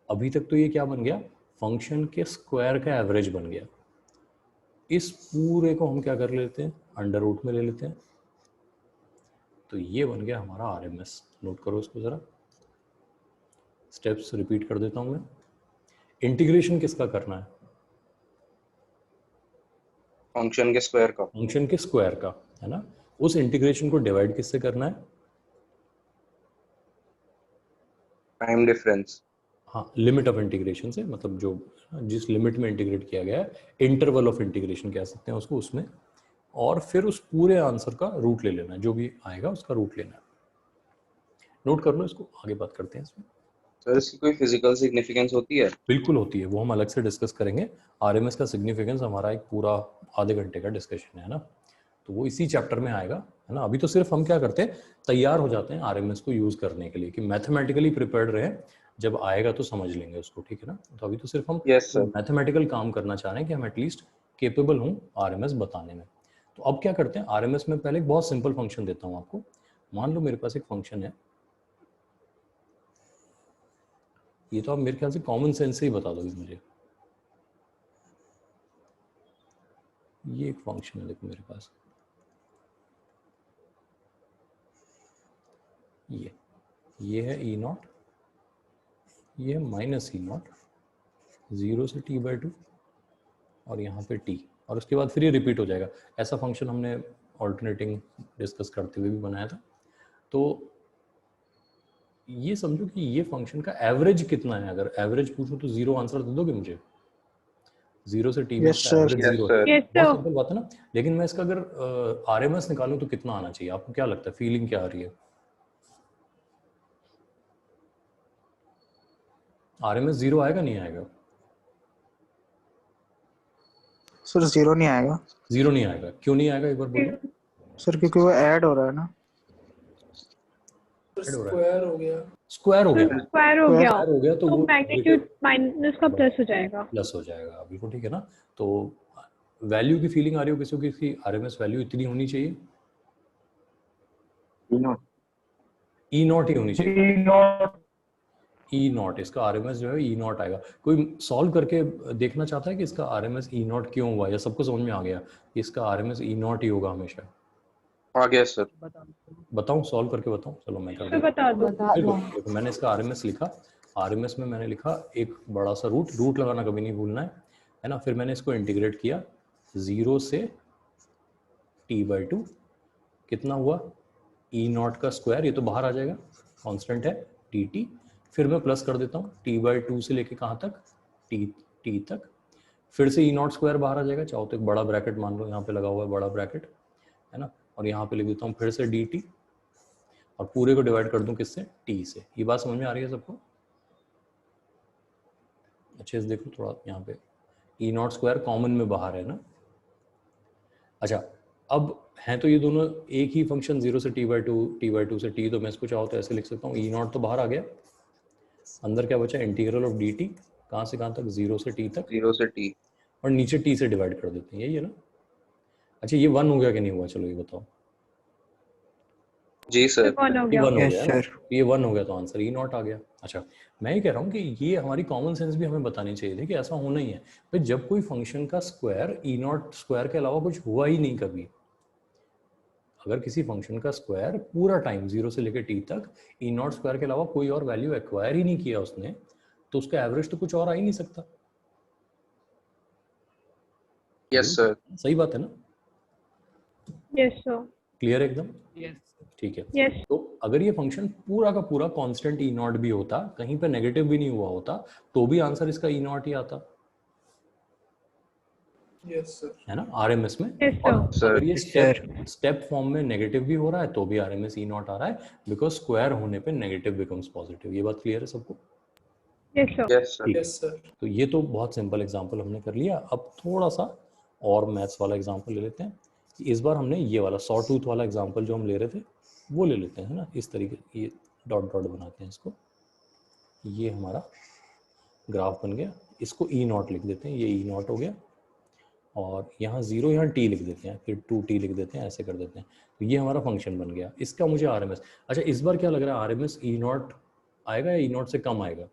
अभी तक तो ये क्या बन गया? फंक्शन के स्क्वायर का एवरेज बन गया। इस पूरे को हम क्या कर लेते हैं? अंडर रूट में ले लेते हैं। तो ये बन गया हमारा आरएमएस। नोट करो इसको जरा, स्टेप्स रिपीट कर देता हूं मैं। इंटीग्रेशन किसका करना है? फंक्शन के स्क्वायर का। फंक्शन के स्क्वायर का, है ना। उस इंटीग्रेशन को डिवाइड किससे करना है? Time difference. हाँ, लिमिट ऑफ इंटीग्रेशन से, मतलब जो जिस लिमिट में इंटीग्रेट किया गया है, इंटरवल ऑफ इंटीग्रेशन कह सकते हैं उसको, उसमें, और फिर उस पूरे आंसर का रूट ले लेना है, जो भी आएगा उसका रूट लेना है। नोट कर लो इसको, आगे बात करते हैं इसमें। सर इसकी कोई फिजिकल सिग्निफिकेंस होती है? बिल्कुल होती है, वो हम अलग से डिस्कस करेंगे। आरएमएस का सिग्निफिकेंस हमारा एक पूरा आधे घंटे का डिस्कशन है ना, तो वो इसी चैप्टर में आएगा, है ना। अभी तो सिर्फ हम क्या करते हैं, तैयार हो जाते हैं आरएमएस को यूज करने के लिए, कि मैथमेटिकली प्रिपेयर्ड रहे, जब आएगा तो समझ लेंगे उसको, ठीक है ना। तो अभी तो सिर्फ हम यस सर। मैथमेटिकल काम करना चाह रहे हैं कि हम एटलीस्ट केपेबल हूँ आरएमएस बताने में। तो अब क्या करते हैं, आरएमएस में पहले एक बहुत सिंपल फंक्शन देता हूँ आपको। मान लो मेरे पास एक फंक्शन है, ये तो आप मेरे ख्याल से कॉमन सेंस से ही बता दोगे मुझे। ये एक फंक्शन है, देखो मेरे पास, ये है ई नॉट, ये है माइनस ई नॉट, 0 से t/2, और यहाँ पे t, और उसके बाद फिर ये रिपीट हो जाएगा। ऐसा फंक्शन हमने ऑल्टरनेटिंग डिस्कस करते हुए भी बनाया था। तो ये समझो कि ये फंक्शन का एवरेज कितना है। अगर एवरेज पूछो तो 0 आंसर दे दोगे मुझे? 0 से t Yes, sir. एवरेज 0 है। Yes, बहुत sir. सिंपल बात है ना। लेकिन मैं इसका अगर आरएमएस निकालूं तो कितना आना चाहिए? आपको क्या लगता है, फीलिंग क्या आ रही है? आरएमएस 0 आएगा नहीं आएगा? सर 0 नहीं आएगा 0 नहीं आएगा। क्यों नहीं आएगा, एक बार बोलो। सर, क्योंकि वो ऐड हो रहा है ना। स्क्वायर हो गया। स्क्वायर हो गया, स्क्वायर हो गया स्क्वायर हो गया, तो तो वो मैग्नीट्यूड माइनस का प्लस हो जाएगा। प्लस हो जाएगा, बिल्कुल ठीक है ना। तो वैल्यू की फीलिंग आ रही हो किसी को, किसकी आरएमएस वैल्यू इतनी होनी चाहिए? ई नॉट ही होनी चाहिए। ई नॉट, इसका आरएमएस जो है ई नॉट आएगा। कोई सॉल्व करके देखना चाहता है कि इसका आरएमएस ई नॉट क्यों हुआ, या सबको समझ में आ गया कि इसका आरएमएस ई नॉट ही होगा हमेशा? आ गया सर। बताऊं, सॉल्व करके बताऊं? चलो मैं कर तो देता बता दो। हूं। देखो मैंने इसका आरएमएस लिखा, आरएमएस में मैंने लिखा एक बड़ा सा रूट, रूट लगाना कभी नहीं भूलना है ना। फिर मैंने इसको इंटीग्रेट किया 0 से t/2, कितना हुआ? ई नॉट का स्क्वायर, ये तो बाहर आ जाएगा, कांस्टेंट है dt। फिर मैं प्लस कर देता हूँ t/2 से लेके कहाँ तक? t तक। फिर से ई नॉट स्क्वायर बाहर आ जाएगा, चाहो तो एक बड़ा ब्रैकेट मान लो, यहाँ पे लगा हुआ है बड़ा ब्रैकेट, है ना। और यहाँ पे लिख देता हूँ फिर से dt, और पूरे को डिवाइड कर दूं किससे? t से। ये बात समझ में आ रही है सबको? अच्छे से देखो थोड़ा, यहाँ पे ई नॉट स्क्वायर कॉमन में बाहर है ना। अच्छा, अब हैं तो ये दोनों एक ही फंक्शन, 0 से t/2 से t, तो मैं इसको चाहो तो ऐसे लिख सकता हूँ, ई नॉट तो बाहर आ गया, अंदर क्या बचा? इंटीग्रल ऑफ dt, कहाँ से कहाँ तक? 0 से t तक, 0 से t। और नीचे t से डिवाइड कर देते हैं, यही है ना। अच्छा, ये 1 हो गया कि नहीं हुआ? चलो ये बताओ। जी सर। वन हो ये गया। 1 हो यस गया ना, सर। ये 1 हो गया तो आंसर ई नॉट आ गया। अच्छा, मैं ये कह रहा हूँ कि ये हमारी कॉमन सेंस भी हमें बतानी चाहिए थी कि ऐसा होना ही है भाई, जब कोई फंक्शन का स्क्वायर ई नॉट स्क्वायर के अलावा कुछ हुआ ही नहीं कभी। अगर किसी फंक्शन का स्क्वायर पूरा टाइम 0 से लेकर टी तक ई नॉट स्क्वायर के अलावा कोई और वैल्यू एक्वायर ही नहीं किया उसने, तो उसका एवरेज तो कुछ और आ ही नहीं सकता। Yes sir. सही बात है ना? Yes sir. क्लियर एकदम? Yes. ठीक है। यस। तो अगर ये फंक्शन पूरा का पूरा कांस्टेंट ई नॉट भी होता, कहीं पे नेगेटिव भी नहीं हुआ होता, तो भी आंसर इसका ई नॉट ही आता Yes, sir. है ना, आरएमएस में। यस और सर। अगर ये Yes, स्टेप फॉर्म में नेगेटिव भी हो रहा है तो भी आरएमएस ई नॉट आ रहा है, बिकॉज स्क्वायर होने पे नेगेटिव बिकम्स पॉजिटिव। ये बात क्लियर है सबको? Yes sir. Yes sir. ठीक है। Yes, sir. तो ये तो बहुत सिंपल एग्जांपल हमने कर लिया। अब थोड़ा सा और मैथ्स वाला एग्जांपल ले लेते हैं। इस बार हमने ये वाला सॉ टूथ वाला एग्जांपल जो हम ले रहे थे वो ले लेते हैं, है ना। इस तरीके, ये डॉट डॉट बनाते हैं इसको, ये हमारा ग्राफ बन गया। इसको ई नॉट लिख देते हैं, ये ई नॉट हो गया, और यहाँ 0 यहाँ टी लिख देते हैं, फिर 2t लिख देते हैं, ऐसे कर देते हैं। तो ये हमारा फंक्शन बन गया। इसका मुझे आरएमएस, अच्छा इस बार क्या लग रहा है, आरएमएस ई नॉट आएगा या ई नॉट से कम आएगा?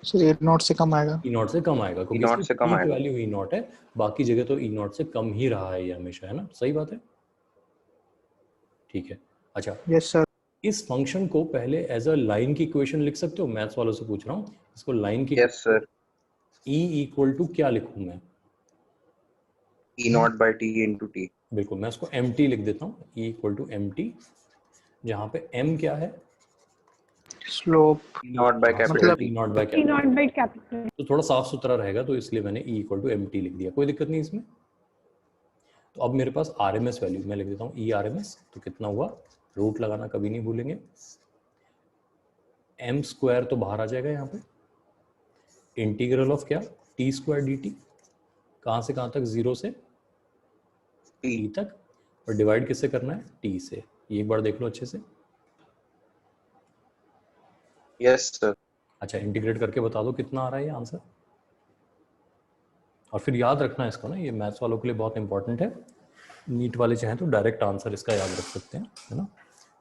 सर ए नॉट से कम आएगा। ई नॉट से कम आएगा, क्योंकि नॉट से कम पीक आएगा। वैल्यू ई नॉट है, बाकी जगह तो ई नॉट से कम ही रहा है ये हमेशा, है ना। सही बात है, ठीक है। अच्छा, यस सर। इस फंक्शन को पहले एज अ लाइन की इक्वेशन लिख सकते हो? मैथ्स वालों से पूछ रहा हूँ, इसको लाइन की yes sir. E equal to क्या लिखूं मैं? E naught by T into T. बिल्कुल, मैं इसको एम टी लिख देता हूँ, E equal to M T, जहाँ पे एम क्या है, slope. E naught by capital मतलब T. E naught by E naught by capital. तो थोड़ा साफ सुथरा रहेगा, तो इसलिए मैंने E equal to M T लिख दिया, कोई दिक्कत नहीं इसमें। तो अब मेरे पास आर एम एस वैल्यू मैं लिख देता हूँ, ई आर एम एस। तो कितना हुआ, रूट लगाना कभी नहीं भूलेंगे, एम स्क्वायर तो बाहर आ जाएगा यहाँ पे, इंटीग्रल ऑफ क्या, टी स्क्वायर डी टी, कहाँ से कहाँ तक, 0 से टी तक, और डिवाइड किससे करना है, टी से। ये एक बार देख लो अच्छे से। Yes sir. अच्छा, इंटीग्रेट करके बता दो कितना आ रहा है ये आंसर। और फिर याद रखना इसको ना, ये मैथ्स वालों के लिए बहुत इंपॉर्टेंट है। नीट वाले चाहें तो डायरेक्ट आंसर इसका याद रख सकते हैं, है ना,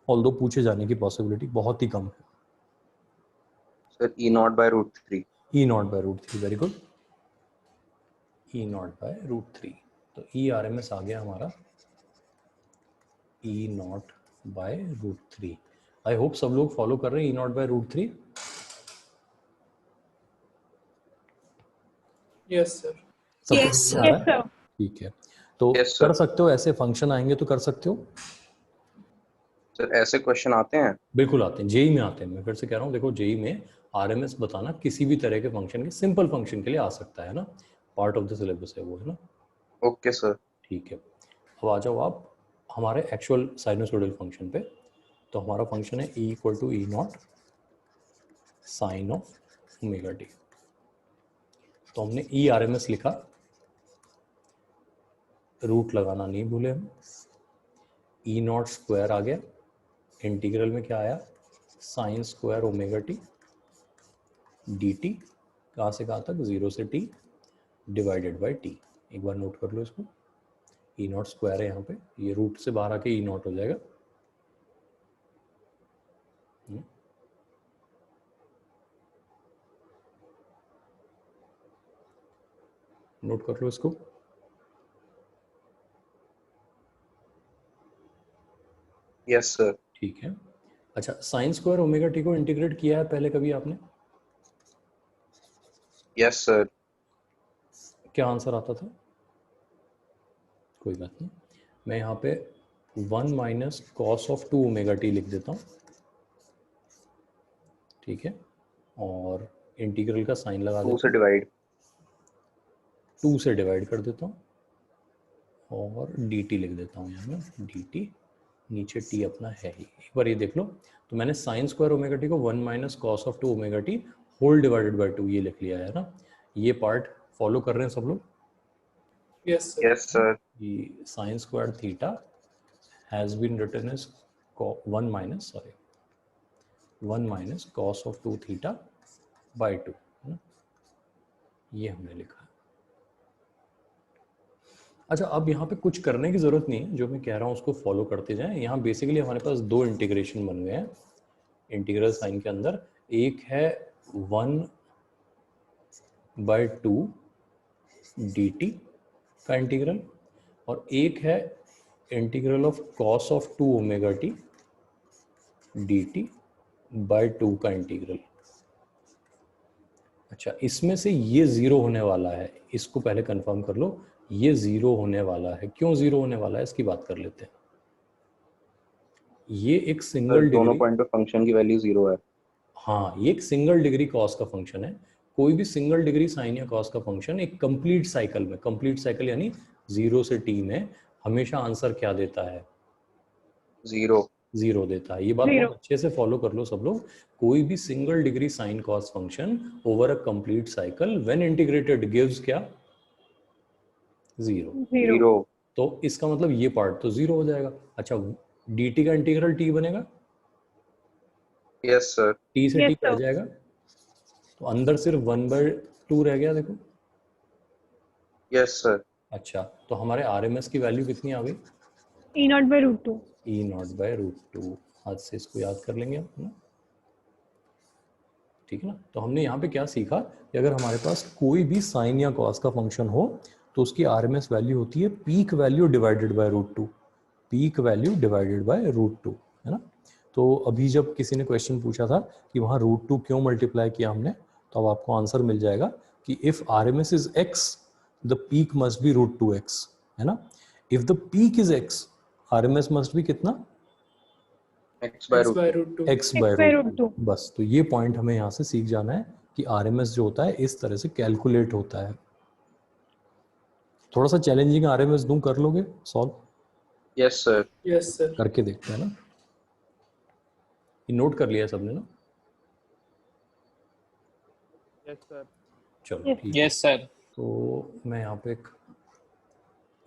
ऑल्दो पूछे जाने की पॉसिबिलिटी बहुत ही कम है। Sir E naught by root 3। E naught by root 3, very good, E naught by root 3। तो ई आर एम एस आ गया हमारा, E naught by root 3। I hope सब लोग फॉलो कर रहे हैं E naught by root 3। Yes, sir. सबको यस समझ में आ रहा है? सर। ठीक है, तो Yes, sir. कर सकते हो, ऐसे फंक्शन आएंगे तो कर सकते हो। सर ऐसे क्वेश्चन आते हैं? बिल्कुल आते हैं, जेई में आते हैं। मैं फिर से कह रहा हूँ, देखो जेई में आरएमएस बताना किसी भी तरह के फंक्शन के, सिंपल फंक्शन के लिए आ सकता है ना, पार्ट ऑफ द सिलेबस है वो, है ना। Okay sir. ठीक है, अब आ जाओ आप हमारे एक्चुअल साइनोसॉइडल फंक्शन पे। तो हमारा फंक्शन है E equal to E naught sine of omega T. तो हमने ई आर एम एस लिखा, रूट लगाना नहीं भूले हम, ई नॉट स्क्वायर आ गया, इंटीग्रल में क्या आया, sine square omega T D T, कहाँ से कहाँ तक, 0 से टी, डिवाइडेड बाई टी। एक बार नोट कर लो इसको, ई नॉट स्क्वायर है यहाँ पे, ये रूट से बाहर आके ई नॉट हो जाएगा। नोट कर लो इसको। Yes sir. ठीक है, अच्छा साइन स्क्वायर ओमेगा टी को इंटीग्रेट किया है पहले कभी आपने? Yes sir. क्या आंसर आता था? कोई बात नहीं, मैं यहाँ पे 1 minus cos of 2 omega T लिख देता हूँ, ठीक है, और इंटीग्रल का साइन लगा 2 देता से हूँ, डिवाइड। 2 से डिवाइड कर देता हूँ, और डी टी लिख देता हूँ यहाँ में, डी टी, नीचे टी अपना है ही। एक बार ये देख लो, तो मैंने साइन स्क्वायर ओमेगा टी को 1 minus cos of 2 omega T whole divided by 2 ये लिख लिया है ना। ये पार्ट फॉलो कर रहे हैं सब लोग? Yes, sir. Yes sir. ये sine square theta has been written as 1 minus cos of 2 theta by 2, है ना, ये हमने लिखा है। अच्छा, अब यहाँ पे कुछ करने की जरूरत नहीं है, जो मैं कह रहा हूँ उसको फॉलो करते जाएं। यहाँ बेसिकली हमारे पास दो इंटीग्रेशन बन गए हैं इंटीग्रल साइन के अंदर। एक है 1/2 dt का इंटीग्रल, और एक है integral of cos of 2 omega t dt/2 का इंटीग्रल। अच्छा, इसमें से ये जीरो होने वाला है, इसको पहले कंफर्म कर लो। ये जीरो होने वाला है, क्यों जीरो होने वाला है इसकी बात कर लेते हैं। ये एक सर सिंगल दोनों डिग्री, पॉइंट पे फंक्शन की वैल्यू 0 है। हाँ, ये एक सिंगल डिग्री कॉस का फंक्शन है। कोई भी सिंगल डिग्री साइन या कॉस का फंक्शन एक कंप्लीट साइकिल में, कंप्लीट साइकिल यानी 0 से t में हमेशा आंसर क्या देता है? 0। 0 देता है। ये बात बहुत अच्छे से फॉलो कर लो सब लोग। कोई भी single degree sine cos function over a complete cycle when integrated gives क्या? 0। 0। तो इसका मतलब ये पार्ट तो 0 हो जाएगा। अच्छा, dt का इंटीग्रल t बनेगा, यस सर। t से t कट जाएगा, तो अंदर सिर्फ 1/2 रह गया, देखो। Yes sir. अच्छा, तो हमारे RMS की वैल्यू कितनी आ गई? E0/√2. E0/√2। आज से इसको याद कर लेंगे हम, है ना? ठीक है ना। तो हमने यहाँ पे क्या सीखा कि अगर हमारे पास कोई भी साइन या कॉस का फंक्शन हो तो उसकी RMS वैल्यू होती है peak value divided by √2। Peak value divided by √2, है ना। तो अभी जब किसी ने क्वेश्चन पूछा था कि वहाँ √2 क्यों मल्टीप्लाई किया हमने, तो अब आपको आंसर मिल जाएगा कि if RMS is x, the peak must be √2x, है ना। If the peak is x, RMS must be कितना? x/√2। x/√2। बस, तो ये पॉइंट हमें यहाँ से सीख जाना है कि RMS जो होता है इस तरह से कैलकुलेट होता है। थोड़ा सा चैलेंजिंग RMS दूं, कर लोगे solve? Yes sir. Yes sir. करके देखते हैं ना। ये नोट कर लिया सबने ना? Yes sir. चलो ठीक है। Yes sir. तो मैं यहाँ पे एक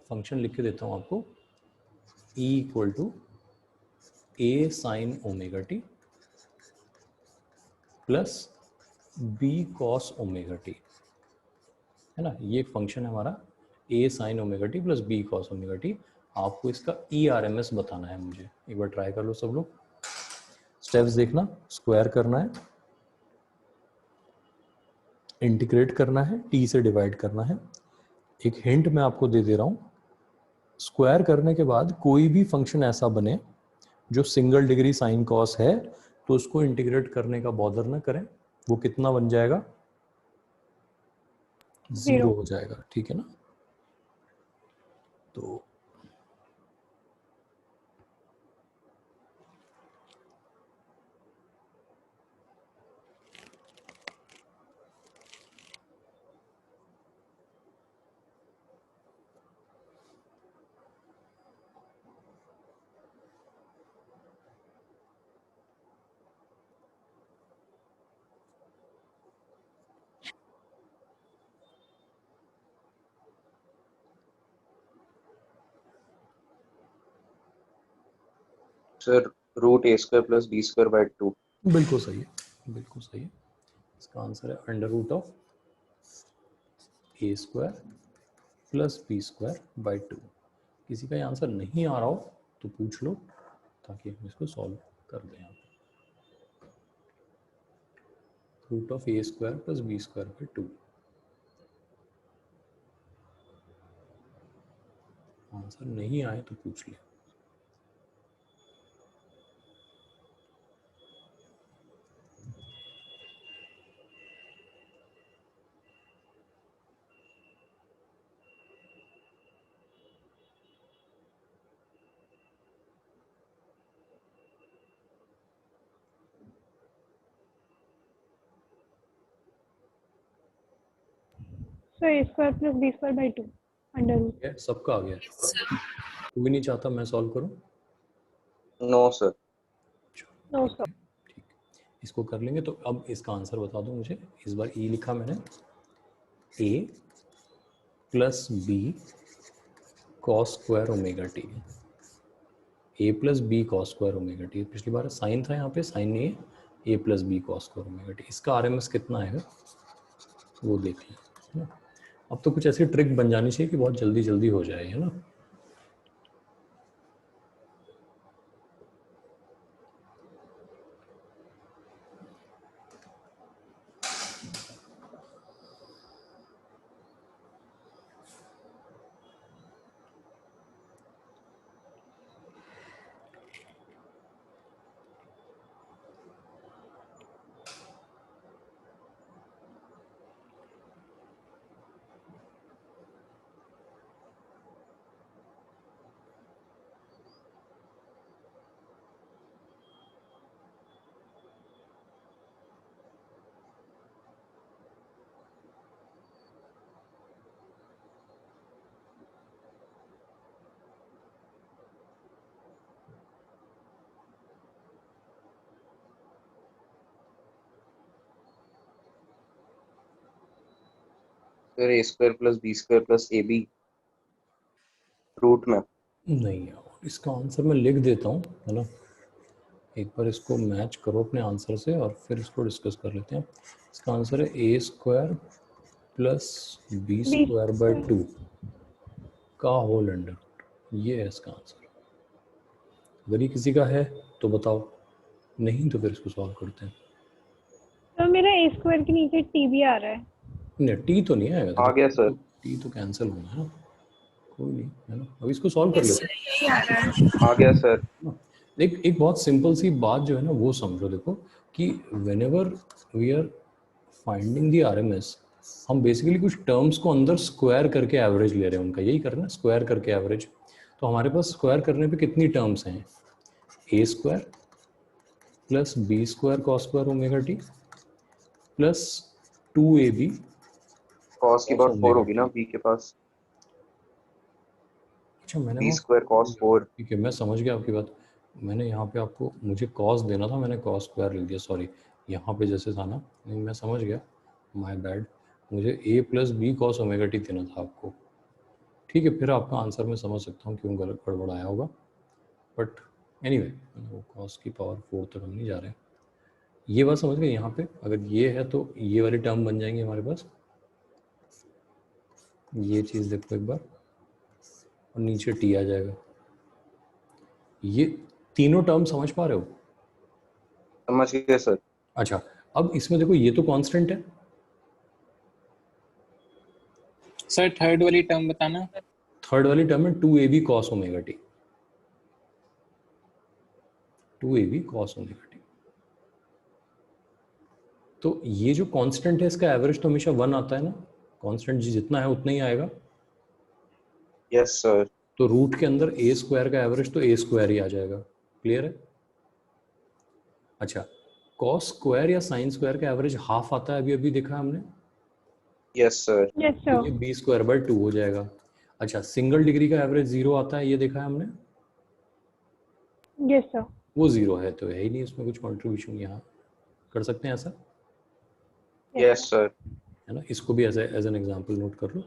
फंक्शन लिख के देता हूँ आपको, E = a sin omega t plus b cos omega t, है ना। ये एक फंक्शन है हमारा a sin omega t plus b cos omega t। आपको इसका ERMS बताना है मुझे। एक बार ट्राई कर लो सब लोग। स्टेप्स देखना, स्क्वायर करना है, इंटीग्रेट करना है, t से डिवाइड करना है। एक हिंट मैं आपको दे दे रहा हूँ, स्क्वायर करने के बाद कोई भी फंक्शन ऐसा बने जो सिंगल डिग्री साइन कॉस है, तो उसको इंटीग्रेट करने का बॉदर ना करें। वो कितना बन जाएगा? 0 हो जाएगा, ठीक है ना। तो सर √a² + b²/2। बिल्कुल सही है, बिल्कुल सही है। इसका आंसर है √a² + b²/2। किसी का ये आंसर नहीं आ रहा हो तो पूछ लो, ताकि हम इसको सॉल्व कर दें। √a² + b²/2। आंसर नहीं आए तो पूछ ले। So a² + b²/2 √. है, सबका आ गया। कोई नहीं चाहता मैं सॉल्व करूं? No sir. No sir. ठीक, इसको कर लेंगे। तो अब इसका आंसर बता दो मुझे। इस बार ई लिखा मैंने, a + b cos² omega t, a + b cos² omega t। पिछली बार साइन था, यहाँ पे साइन नहीं है, a + b cos² omega t। इसका RMS कितना आएगा वो देख लें, है ना। अब तो कुछ ऐसी ट्रिक बन जानी चाहिए कि बहुत जल्दी जल्दी हो जाए, है ना। Sir A square plus B square plus A B root में। नहीं यार, इसका आंसर मैं लिख देता हूँ, है ना। एक बार इसको मैच करो अपने आंसर से और फिर इसको डिस्कस कर लेते हैं। इसका आंसर है A square plus B square by 2 का होल अंडर रूट। ये है इसका आंसर। अगर ये किसी का है तो बताओ, नहीं तो फिर इसको सॉल्व करते हैं। तो मेरा ए स्क्वायर के नीचे टी भी आ रहा है। नहीं, टी तो नहीं आएगा, आ गया सर। टी तो कैंसिल होना है ना, कोई नहीं, है ना। अब इसको सॉल्व कर लेते हैं। यही आ रहा है। आ गया सर। एक बहुत सिंपल सी बात जो है ना वो समझो। देखो कि whenever we are finding the RMS, हम बेसिकली कुछ टर्म्स को अंदर स्क्वायर करके एवरेज ले रहे हैं उनका, यही करना, स्क्वायर करके एवरेज। तो हमारे पास स्क्वायर करने पे कितनी टर्म्स हैं, A square plus B square cos square omega T plus 2ab cos की पावर 4 होगी ना बी के पास। अच्छा, मैंने बी वहाँ, स्क्वायर कॉस 4। ठीक है मैं समझ गया आपकी बात। मैंने यहाँ पे आपको, मुझे कॉस देना था, मैंने कॉस स्क्वायर लिख दिया, सॉरी। यहाँ पे जैसे था ना, नहीं मैं समझ गया, माय बैड। मुझे A plus B cos omega T देना था आपको। ठीक है, फिर आपका आंसर मैं समझ सकता हूँ क्यों गलत गड़बड़ आया होगा, बट एनीवे वो कॉस की पावर 4 तक हम नहीं जा रहे हैं। ये बात समझ गए। यहाँ पे अगर ये है तो ये वाली टर्म बन जाएंगे हमारे पास। ये चीज़ देखो एक बार, और नीचे टी आ जाएगा। ये तीनों टर्म समझ पा रहे हो? समझ गया सर। अच्छा, अब इसमें देखो ये तो कांस्टेंट है सर। थर्ड वाली टर्म बताना। थर्ड वाली टर्म है 2ab cos omega T, 2ab cos omega T. तो ये जो कांस्टेंट है इसका एवरेज तो हमेशा 1 आता है ना, कांस्टेंट जी जितना है उतना ही आएगा। Yes sir. तो रूट के अंदर ए स्क्वायर का एवरेज तो ए स्क्वायर ही आ जाएगा। क्लियर है? अच्छा, कॉस स्क्वायर या साइन स्क्वायर का एवरेज हाफ आता है, अभी अभी देखा हमने। Yes sir. यस तो सर। ये बी स्क्वायर बाय 2 हो जाएगा। अच्छा, सिंगल डिग्री का एवरेज 0 आता है, ये देखा है हमने। Yes sir. वो 0 है तो है ही नहीं उसमें कुछ कंट्रीब्यूशन। यहाँ कर सकते हैं ऐसा, यस सर। है ना। इसको भी एज एन एग्जांपल नोट कर लो।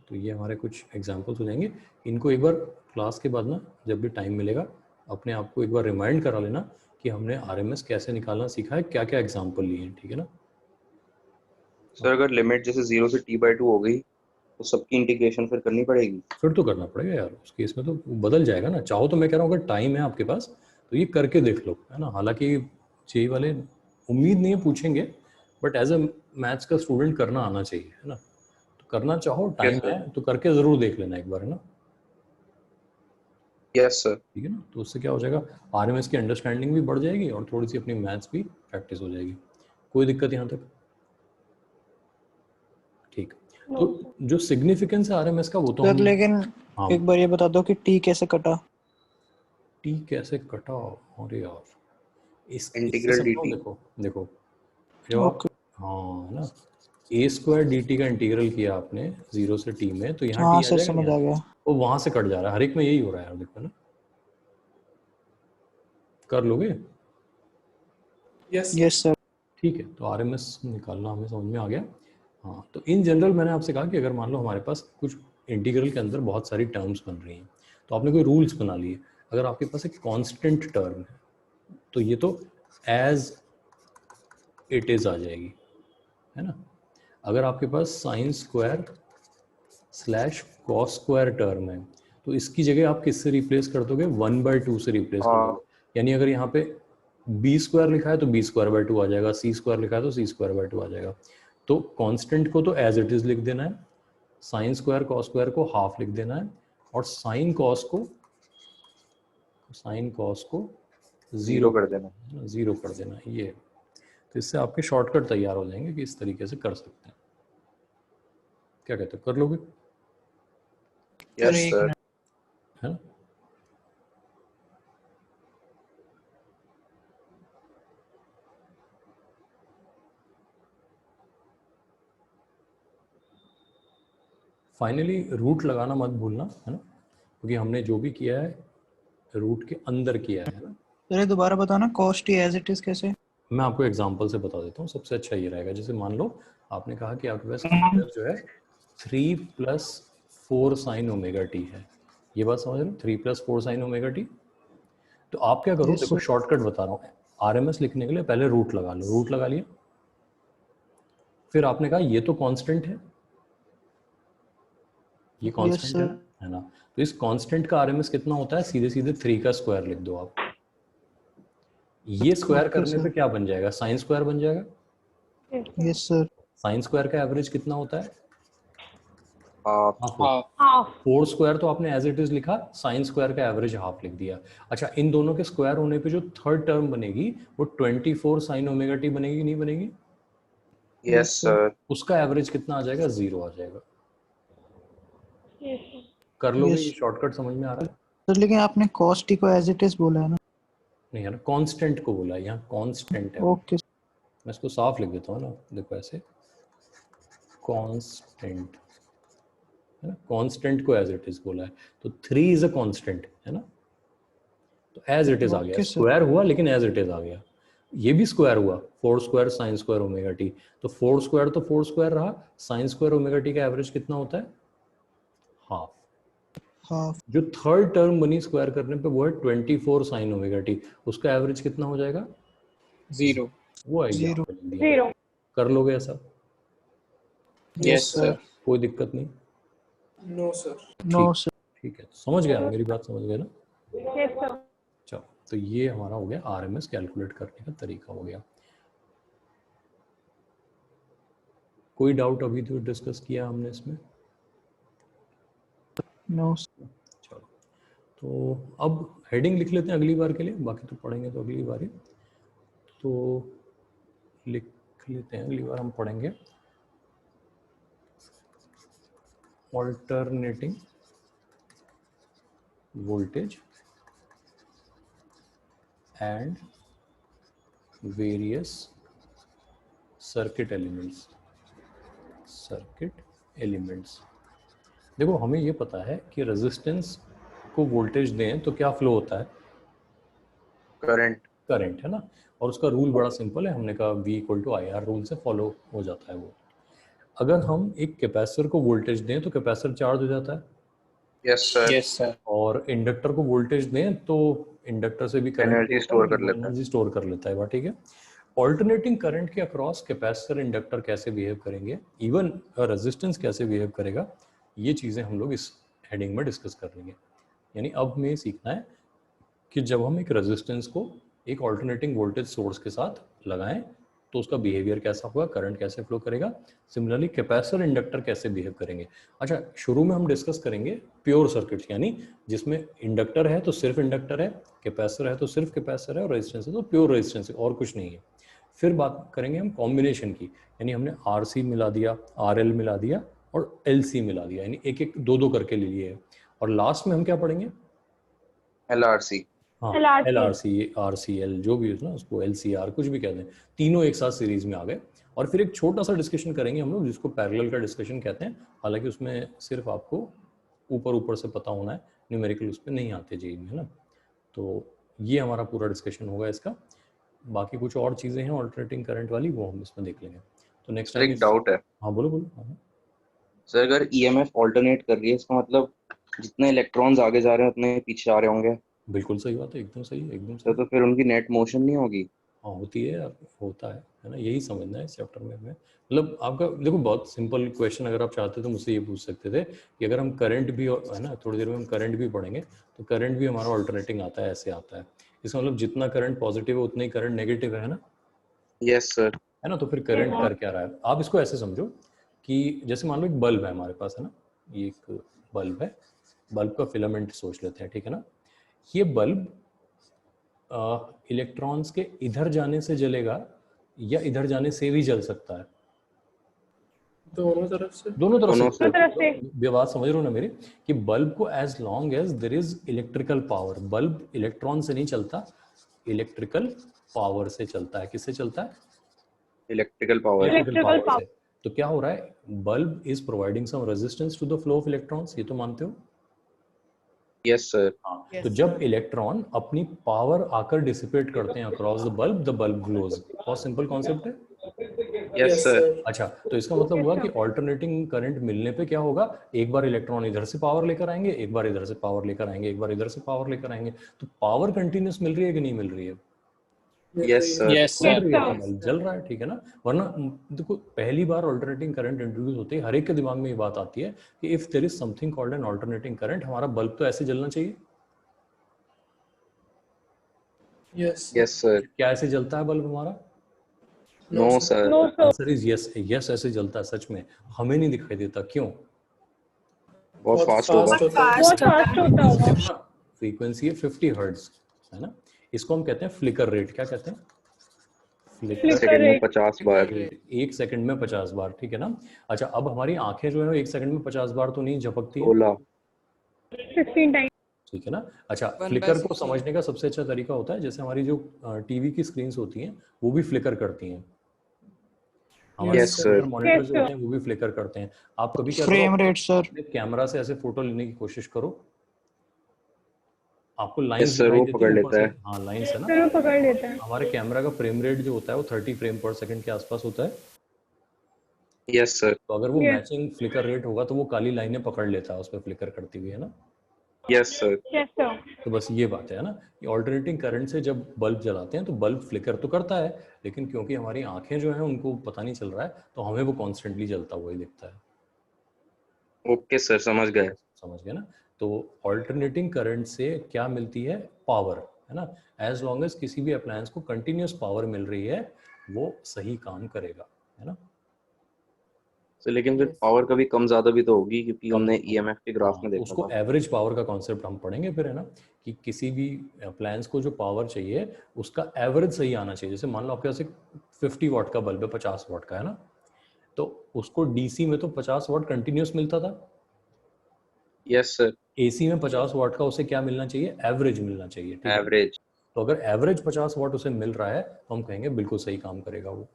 तो ये हमारे कुछ एग्जांपल्स हो जाएंगे। इनको एक बार क्लास के बाद ना, जब भी टाइम मिलेगा, अपने आप को एक बार रिमाइंड करा लेना कि हमने आरएमएस कैसे निकालना सीखा है, क्या क्या एग्जांपल लिए हैं, ठीक है ना। सर अगर लिमिट जैसे 0 से t/2 हो गई तो सबकी इंटीग्रेशन फिर करनी पड़ेगी। फिर तो करना पड़ेगा यार, उस केस में तो बदल जाएगा ना। चाहो तो मैं कह रहा हूँ अगर टाइम है आपके पास तो ये करके देख लो, है ना। हालांकि जेई वाले उम्मीद नहीं है पूछेंगे, बट एज अ मैथ्स का स्टूडेंट करना आना चाहिए, है ना। तो करना चाहो, टाइम sir. है तो करके ज़रूर देख लेना एक बार, है ना। Yes sir. ठीक है ना। तो उससे क्या हो जाएगा, आरएमएस की अंडरस्टैंडिंग भी बढ़ जाएगी और थोड़ी सी अपनी मैथ्स भी प्रैक्टिस हो जाएगी। कोई दिक्कत यहाँ तक? ठीक। तो जो सिग्निफिकेंस है आरएमएस का वो तो सर हम, लेकिन हाँ, एक बार ये बता दो कि टी कैसे कटा। टी कैसे कटा? अरे यार, इससे इंटीग्रल समझाओ। dt। देखो देखो, जब आप, हाँ ना, ए स्क्वायर डी टी का इंटीग्रल किया आपने 0 से टी में, तो यहाँ हाँ टी आ सर, जाएगा समझ यहाँ आ से। गया। वो वहां से कट जा रहा है, हर एक में यही हो रहा है यार, देखो ना। कर लोगे? Yes yes sir. ठीक है, तो आरएमएस निकालना हमें समझ में आ गया। हाँ, तो इन जनरल मैंने आपसे कहा कि अगर मान लो हमारे पास कुछ इंटीग्रल के अंदर बहुत सारी टर्म्स बन रही हैं, तो आपने कोई रूल्स बना लिए। अगर आपके पास एक कांस्टेंट टर्म है तो ये तो एज इट इज आ जाएगी, है ना। अगर आपके पास sine square slash cos square term है तो इसकी जगह आप किससे रिप्लेस कर दोगे 1/2 से रिप्लेस कर दोगे। यानी अगर यहाँ पे बी स्क्वायर लिखा है तो बी स्क्वायर बाई 2 आ जाएगा, सी स्क्वायर लिखा है तो सी स्क्वायर बाई 2 आ जाएगा। तो कांस्टेंट को तो एज इट इज लिख देना है, साइन स्क्वायर कॉस स्क्वायर को हाफ लिख देना है और साइन कॉस को जीरो कर देना। जीरो कर देना है। ये तो इससे आपके शॉर्टकट तैयार हो जाएंगे कि इस तरीके से कर सकते हैं। क्या कहते हो, कर लोगे? Yes sir. है ना? फाइनली रूट लगाना मत भूलना, है ना, क्योंकि हमने जो भी किया है रूट के अंदर किया है ना। अरे दोबारा बताना, कॉस्ट एज इट इज कैसे? मैं आपको एग्जांपल से बता देता हूँ, सबसे अच्छा ये रहेगा। जैसे मान लो आपने कहा कि आपके पास जो है 3 + 4 sin ओमेगा टी है, ये बात समझ रहे हो, 3 + 4 sin ओमेगा टी। तो आप क्या करो, देखो शॉर्टकट बता रहा हूँ, आरएमएस लिखने के लिए पहले रूट लगा लो, रूट लगा लिया, फिर आपने कहा ये तो कांस्टेंट है, ये कांस्टेंट है ना, तो इस कांस्टेंट का आरएमएस कितना होता है, सीधे सीधे 3 का स्क्वायर लिख दो आप। ये स्क्वायर करने पे क्या बन जाएगा, साइन स्क्वायर बन जाएगा। Yes sir. साइन स्क्वायर का एवरेज कितना होता है, हाफ। 4 स्क्वायर तो आपने एज इट इज लिखा, साइन स्क्वायर का एवरेज हाफ लिख दिया। अच्छा, इन दोनों के स्क्वायर होने पे जो थर्ड टर्म बनेगी वो 24 sin ओमेगा टी बनेगी, नहीं बनेगी? Yes sir. उसका एवरेज कितना आ जाएगा, 0 आ जाएगा। कर लोगे? ये शॉर्टकट समझ में आ रहा है? सर लेकिन आपने कॉस्ट को एज इट इज बोला है ना? नहीं यार, कांस्टेंट को बोला है, यहाँ कांस्टेंट है। ओके। मैं इसको साफ लिख देता हूँ ना, देखो ऐसे, कांस्टेंट है ना, कांस्टेंट को एज इट इज बोला है, तो 3 इज अ कांस्टेंट, है ना, तो एज इट इज आ गया, स्क्वायर हुआ लेकिन एज इट इज आ गया। ये भी स्क्वायर हुआ, 4 square sine square omega T, तो 4 स्क्वायर तो 4 स्क्वायर रहा, साइन स्क्वायर ओमेगा टी का एवरेज कितना होता है, हाफ। हाफ। जो थर्ड टर्म बनी स्क्वायर करने पे वो है 24 साइन ओमेगा टी, उसका एवरेज कितना हो जाएगा, 0। वो है 0। कर लोगे ऐसा? Yes sir. कोई दिक्कत नहीं? No sir. No sir. ठीक है, समझ गया मेरी बात, समझ गए ना? Yes sir. चलो, तो ये हमारा हो गया आरएमएस कैलकुलेट करने का तरीका हो गया। कोई डाउट अभी तो डिस्कस किया हमने इसमें? नो। चलो, तो अब हेडिंग लिख लेते हैं अगली बार के लिए, बाकी तो पढ़ेंगे तो अगली बार ही। तो लिख लेते हैं, अगली बार हम पढ़ेंगे alternating voltage and various circuit elements. देखो, हमें ये पता है कि रेजिस्टेंस को वोल्टेज दें तो क्या फ्लो होता है, करंट, है ना, और उसका रूल बड़ा सिंपल है, हमने कहा V = IR रूल से फॉलो हो जाता है वो। अगर हम एक कैपेसिटर को वोल्टेज दें तो कैपेसिटर चार्ज हो जाता है, यस सर। Yes sir. और इंडक्टर को वोल्टेज दें तो इंडक्टर से भी करंट एनर्जी स्टोर कर लेता है। एनर्जी स्टोर कर लेता है, बात ठीक है। ऑल्टरनेटिंग करंट के अक्रॉस कैपेसिटर इंडक्टर कैसे बिहेव करेंगे, इवन रेजिस्टेंस कैसे बिहेव करेगा, ये चीज़ें हम लोग इस हेडिंग में डिस्कस कर लेंगे। यानी अब हमें सीखना है कि जब हम एक रेजिस्टेंस को एक ऑल्टरनेटिंग वोल्टेज सोर्स के साथ लगाएं तो उसका बिहेवियर कैसा होगा, करंट कैसे फ्लो करेगा, सिमिलरली कैपेसिटर इंडक्टर कैसे बिहेव करेंगे। अच्छा, शुरू में हम डिस्कस करेंगे प्योर सर्किट्स, यानी जिसमें इंडक्टर है तो सिर्फ इंडक्टर है, कैपेसिटर है तो सिर्फ कैपेसिटर है, और रेजिस्टेंस है तो प्योर रेजिस्टेंस है, और कुछ नहीं है। फिर बात करेंगे हम कॉम्बिनेशन की, यानी हमने RC मिला दिया, RL मिला दिया और LC मिला दिया, यानी एक एक दो दो करके ले लिए है। और लास्ट में हम क्या पढ़ेंगे, LRC। हाँ, LRC, LRC, RCL, जो भी है ना, उसको LCR कुछ भी कहते हैं, तीनों एक साथ सीरीज में आ गए। और फिर एक छोटा सा डिस्कशन करेंगे हम लोग जिसको पैरेलल का डिस्कशन कहते हैं, हालांकि उसमें सिर्फ आपको ऊपर ऊपर से पता होना है, न्यूमेरिकल उस पर नहीं आते जेई में, है ना। तो ये हमारा पूरा डिस्कशन होगा इसका। बाकी कुछ और चीज़ें हैं ऑल्टरनेटिंग करंट वाली, वो हम इसमें देख लेंगे। तो नेक्स्ट सर एक डाउट है हाँ बोलो बोलो। हाँ, सर, अगर EMF ऑल्टरनेट कर रही है, इसका मतलब जितने इलेक्ट्रॉन्स आगे जा रहे हैं उतने पीछे आ रहे होंगे। बिल्कुल सही बात है, एकदम सही, एकदम सर सही। तो फिर उनकी नेट मोशन नहीं होगी? हाँ होती है यार, होता है है ना, यही समझना है इस चैप्टर में हमें। मतलब आपका देखो बहुत सिंपल क्वेश्चन, अगर आप चाहते तो मुझसे ये पूछ सकते थे कि अगर हम करंट भी, है ना, थोड़ी देर में हम करंट भी पढ़ेंगे, तो करंट भी हमारा ऑल्टरनेटिंग आता है, ऐसे आता है। इसका मतलब जितना करंट पॉजिटिव है उतना ही करंट नेगेटिव है ना। Yes sir. है ना, तो फिर करंट कर क्या रहा है, आप इसको ऐसे समझो कि जैसे मान लो एक बल्ब है हमारे पास, है ना, ये एक बल्ब है, बल्ब का फिलामेंट सोच लेते हैं, ठीक है ना। ये बल्ब इलेक्ट्रॉन्स के इधर जाने से जलेगा या इधर जाने से भी जल सकता है? दोनों तरफ से। दोनों तरफ दोनों से। दोनों तरफ से। ये बात समझ रहे हो ना मेरी, कि बल्ब को as long as there is electrical power, bulb electron से नहीं चलता, इलेक्ट्रिकल पावर से चलता है। किससे चलता है? Electrical power. Electrical Electrical power से। तो क्या हो रहा है, bulb is providing some resistance to the flow of electrons, ये तो मानते हो? Yes sir. हाँ, तो जब इलेक्ट्रॉन अपनी पावर आकर डिसिपेट करते हैं अक्रॉस द बल्ब ग्लोज। बहुत सिंपल कॉन्सेप्ट है। Yes sir. अच्छा, तो इसका मतलब हुआ कि ऑल्टरनेटिंग करंट मिलने पे क्या होगा, एक बार इलेक्ट्रॉन इधर से पावर लेकर आएंगे, एक बार इधर से पावर लेकर आएंगे, एक बार इधर से पावर लेकर आएंगे, तो पावर कंटिन्यूस मिल रही है कि नहीं मिल रही है? Yes sir. Yes मिल sir. रही है, तो बल्ब जल रहा है, ठीक है ना। वरना देखो पहली बार ऑल्टरनेटिंग करंट इंट्रोड्यूस होते ही हर एक के दिमाग में ये बात आती है कि if there is something called an alternating current, हमारा बल्ब तो ऐसे जलना चाहिए। यस। Yes sir. क्या ऐसे जलता है बल्ब हमारा? No sir. No sir. Answer is yes, yes ऐसे जलता है सच में, हमें नहीं दिखाई देता। क्यों? बहुत फास्ट होगा। बहुत बहुत फास्ट फास्ट होता होगा। फ्रीक्वेंसी है 50 हर्ट्ज, है ना। इसको हम कहते हैं फ्लिकर रेट। क्या कहते हैं? फ्लिकर सेकंड में rate। 50 बार। रेट, 1 सेकंड में 50 बार, ठीक है ना। अच्छा, अब हमारी आंखें जो है 1 सेकंड में 50 बार तो नहीं झपकती है, 16। 16 टाइम। ठीक है ना। अच्छा, 1 फ्लिकर by को 16. समझने का सबसे अच्छा तरीका होता है, जैसे हमारी जो टीवी की स्क्रीन होती हैं वो भी फ्लिकर करती हैं, हमारे Yes, sir. मॉनिटर Yes, जो होते हैं वो भी फ्लिकर करते हैं। आप कभी क्या फ्रेम करो, रेट सर। अपने कैमरा से ऐसे फोटो लेने की कोशिश करो, आपको Yes, लाइंस sir, दिखाई वो देती पकड़ है ऊपर लेता से? है। हाँ, लाइंस है ना। फिर वो पकड़ लेता है। हमारे कैमरा का फ्रेम रेट जो होता है वो 30 फ्रेम पर सेकंड के आसपास होता है। Yes, sir. तो अगर वो Yes. मैचिंग फ्लिकर रेट होगा तो वो काली लाइनें पकड़ लेता है उस पर फ्लिकर करती हुई, है ना। Yes, sir. Yes sir. तो बस ये बात है ना, कि ऑल्टरनेटिंग करंट से जब बल्ब जलाते हैं तो बल्ब फ्लिकर तो करता है, लेकिन क्योंकि हमारी आंखें जो हैं उनको पता नहीं चल रहा है, तो हमें वो कॉन्स्टेंटली जलता हुआ ही दिखता है। Okay, sir, समझ गए। समझ गए ना। तो ऑल्टरनेटिंग करंट से क्या मिलती है? पावर, है ना। एज लॉन्ग एज किसी भी अप्लायंस को कंटिन्यूस पावर मिल रही है वो सही काम करेगा, है ना। So, लेकिन फिर पावर कभी कम ज्यादा भी तो होगी, क्योंकि कम हमने तो- EMF के ग्राफ हाँ, में तो देखा उसको था। एवरेज पावर का कॉन्सेप्ट हम पढ़ेंगे फिर, है ना, कि किसी भी अप्लायंस को जो पावर चाहिए उसका एवरेज सही आना चाहिए। जैसे मान लो आपके पास एक 50 वाट का बल्ब है, 50 वाट का, है ना, तो उसको डीसी में तो 50 वाट कंटिन्यूस मिलता था, Yes, sir. एसी में 50 वाट का उसे क्या मिलना चाहिए? एवरेज मिलना चाहिए, ठीक है। Average. तो अगर एवरेज 50 वाट उसे मिल रहा है तो हम कहेंगे बिल्कुल सही काम करेगा वो।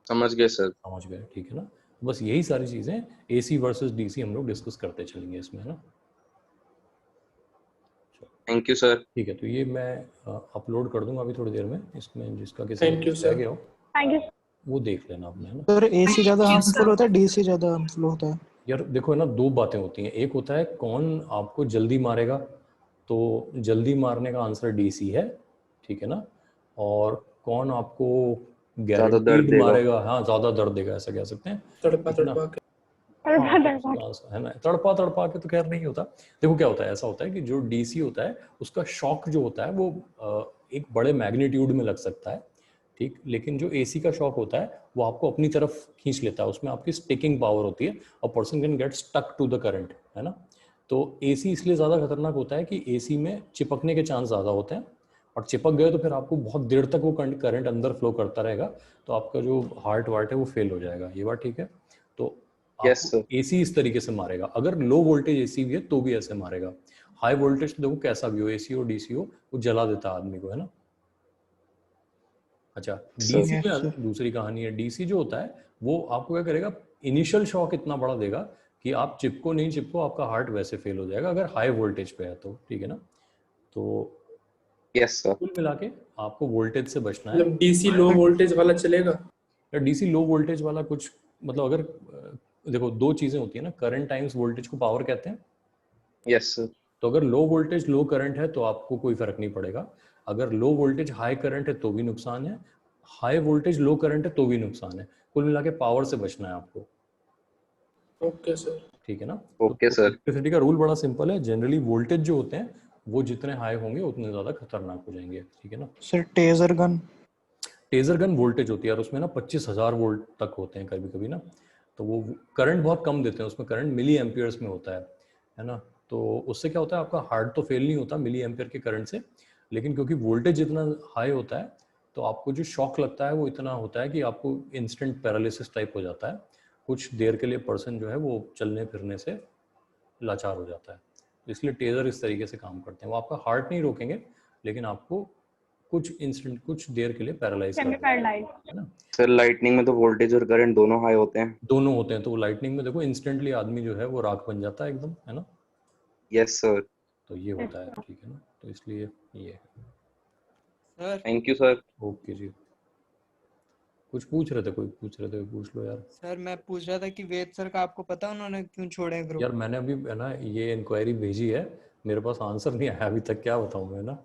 समझ गए सर। समझ गए, ठीक है ना। बस यही सारी चीजें एसी वर्सेस डीसी हम लोग डिस्कस करते चलेंगे इसमें, है ना। Thank you sir. ठीक है, तो ये मैं अपलोड कर दूंगा अभी थोड़ी देर में, इसमें जिसका किसी Thank you, को sir. रह गया हो थैंक यू। वो देख लेना आपने, है ना। सर एसी ज्यादा हार्मफुल होता है, डीसी ज्यादा हार्मफुल होता है? यार देखो, है ना, दो बातें होती हैं। एक होता है कौन आपको जल्दी मारेगा, तो जल्दी मारने का आंसर डीसी है, ठीक है ना। और कौन आपको ज्यादा दर्द गारंटीड देगा। मारेगा, हाँ ज्यादा दर्द देगा, ऐसा कह सकते हैं, तड़पा ठीक है ना। तड़पा के। हाँ, है ना, तड़पा तड़पा के तो खैर नहीं होता। देखो क्या होता है, ऐसा होता है कि जो डीसी होता है उसका शॉक जो होता है वो एक बड़े मैग्नीट्यूड में लग सकता है, ठीक। लेकिन जो एसी का शॉक होता है वो आपको अपनी तरफ खींच लेता है, उसमें आपकी स्टिकिंग पावर होती है और person can get stuck to the current, है ना। तो एसी इसलिए ज़्यादा खतरनाक होता है कि एसी में चिपकने के चांस ज़्यादा होते हैं, और चिपक गए तो फिर आपको बहुत देर तक वो करंट अंदर फ्लो करता रहेगा, तो आपका जो हार्ट वार्ट है वो फेल हो जाएगा। ये बात ठीक है। तो Yes, sir. एसी इस तरीके से मारेगा, अगर लो वोल्टेज एसी भी है तो भी ऐसे मारेगा। हाई वोल्टेज तो देखो कैसा भी हो, एसी हो डीसी हो, वो जला देता है आदमी को, है ना। अच्छा, डीसी Yes, sir. में दूसरी कहानी है। डीसी जो होता है वो आपको क्या करेगा, इनिशियल शॉक इतना बड़ा देगा कि आप चिपको नहीं चिपको आपका हार्ट वैसे फेल हो जाएगा, अगर हाई वोल्टेज पे है तो, ठीक है ना। तो Yes, sir. कुल मिला के आपको वोल्टेज से बचना है। मतलब डीसी लो वोल्टेज वाला चलेगा? या डीसी लो वोल्टेज वाला कुछ, मतलब अगर देखो दो चीजें होती है ना, करंट टाइम्स वोल्टेज को पावर कहते हैं। Yes, sir. तो अगर लो वोल्टेज लो करंट है तो आपको कोई फर्क नहीं पड़ेगा, अगर लो वोल्टेज हाई करंट है तो भी नुकसान है, हाई वोल्टेज लो करंट है तो भी नुकसान है। कुल मिला के पावर से बचना है आपको, ओके सर। ठीक है ना। Okay sir. इलेक्ट्रिसिटी का रूल बड़ा सिंपल है, जनरली वोल्टेज जो होते हैं वो जितने हाई होंगे उतने ज़्यादा खतरनाक हो जाएंगे, ठीक है ना। Sir taser gun, taser gun voltage होती है और उसमें ना 25,000 वोल्ट तक होते हैं कभी कभी ना, तो वो करंट बहुत कम देते हैं, उसमें करंट मिली एम्पियर्स में होता है ना। तो उससे क्या होता है, आपका हार्ट तो फेल नहीं होता मिली एम्पियर के करंट से, लेकिन क्योंकि वोल्टेज इतना हाई होता है तो आपको जो शॉक लगता है वो इतना होता है कि आपको इंस्टेंट पैरालिसिस टाइप हो जाता है। कुछ देर के लिए पर्सन जो है वो चलने फिरने से लाचार हो जाता है। इसलिए टेजर इस तरीके से काम करते हैं, वो आपका हार्ट नहीं रोकेंगे लेकिन आपको कुछ देर के लिए पैरालाइज कर सेमी देंगे, पैरालाइज। है ना। सर लाइटनिंग में तो वोल्टेज और करंट दोनों हाई होते हैं। दोनों होते हैं, तो लाइटनिंग में देखो इंस्टेंटली आदमी जो है वो राख बन जाता है एकदम, है ना। Yes sir. तो ये होता है, ठीक है ना, तो इसलिए ये है। Sir thank you sir. Okay जी, कुछ पूछ रहे थे, कोई पूछ रहे थे, पूछ लो यार। सर मैं पूछ रहा था कि वेद सर का आपको पता उन्होंने क्यों छोड़े ग्रुप? यार मैंने अभी है ना ये इंक्वायरी भेजी है, मेरे पास आंसर नहीं आया अभी तक, क्या बताऊं मैं ना।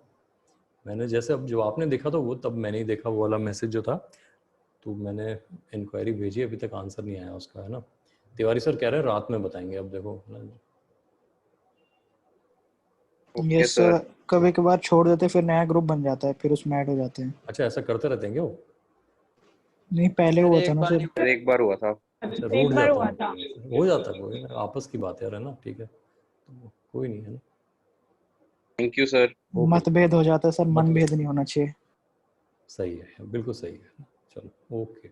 मैंने जैसे अब जो आपने देखा तो वो तब मैंने ही देखा वो वाला मैसेज जो था, तो मैंने इंक्वायरी भेजी, अभी तक आंसर नहीं आया उसका, है ना। तिवारी सर कह रहे हैं रात में बताएंगे, अब देखो है ना। Okay yes sir. सर, कभी कभार छोड़ देते फिर नया ग्रुप बन जाता है, फिर उसमें ऐड हो जाते हैं। अच्छा ऐसा करते रहते हैं क्या वो? नहीं पहले सर हुआ एक था ना बार सर। ही सर एक बार हुआ था। अच्छा एक रूठ बार जाता हुआ है, था। हो जाता है, कोई ना, आपस की बात है ना, ठीक है, तो कोई नहीं है ना। Thank you sir. ओके, मतभेद हो जाता है सर, मतलब मनभेद नहीं होना चाहिए। सही है, बिल्कुल सही है, चलो ओके।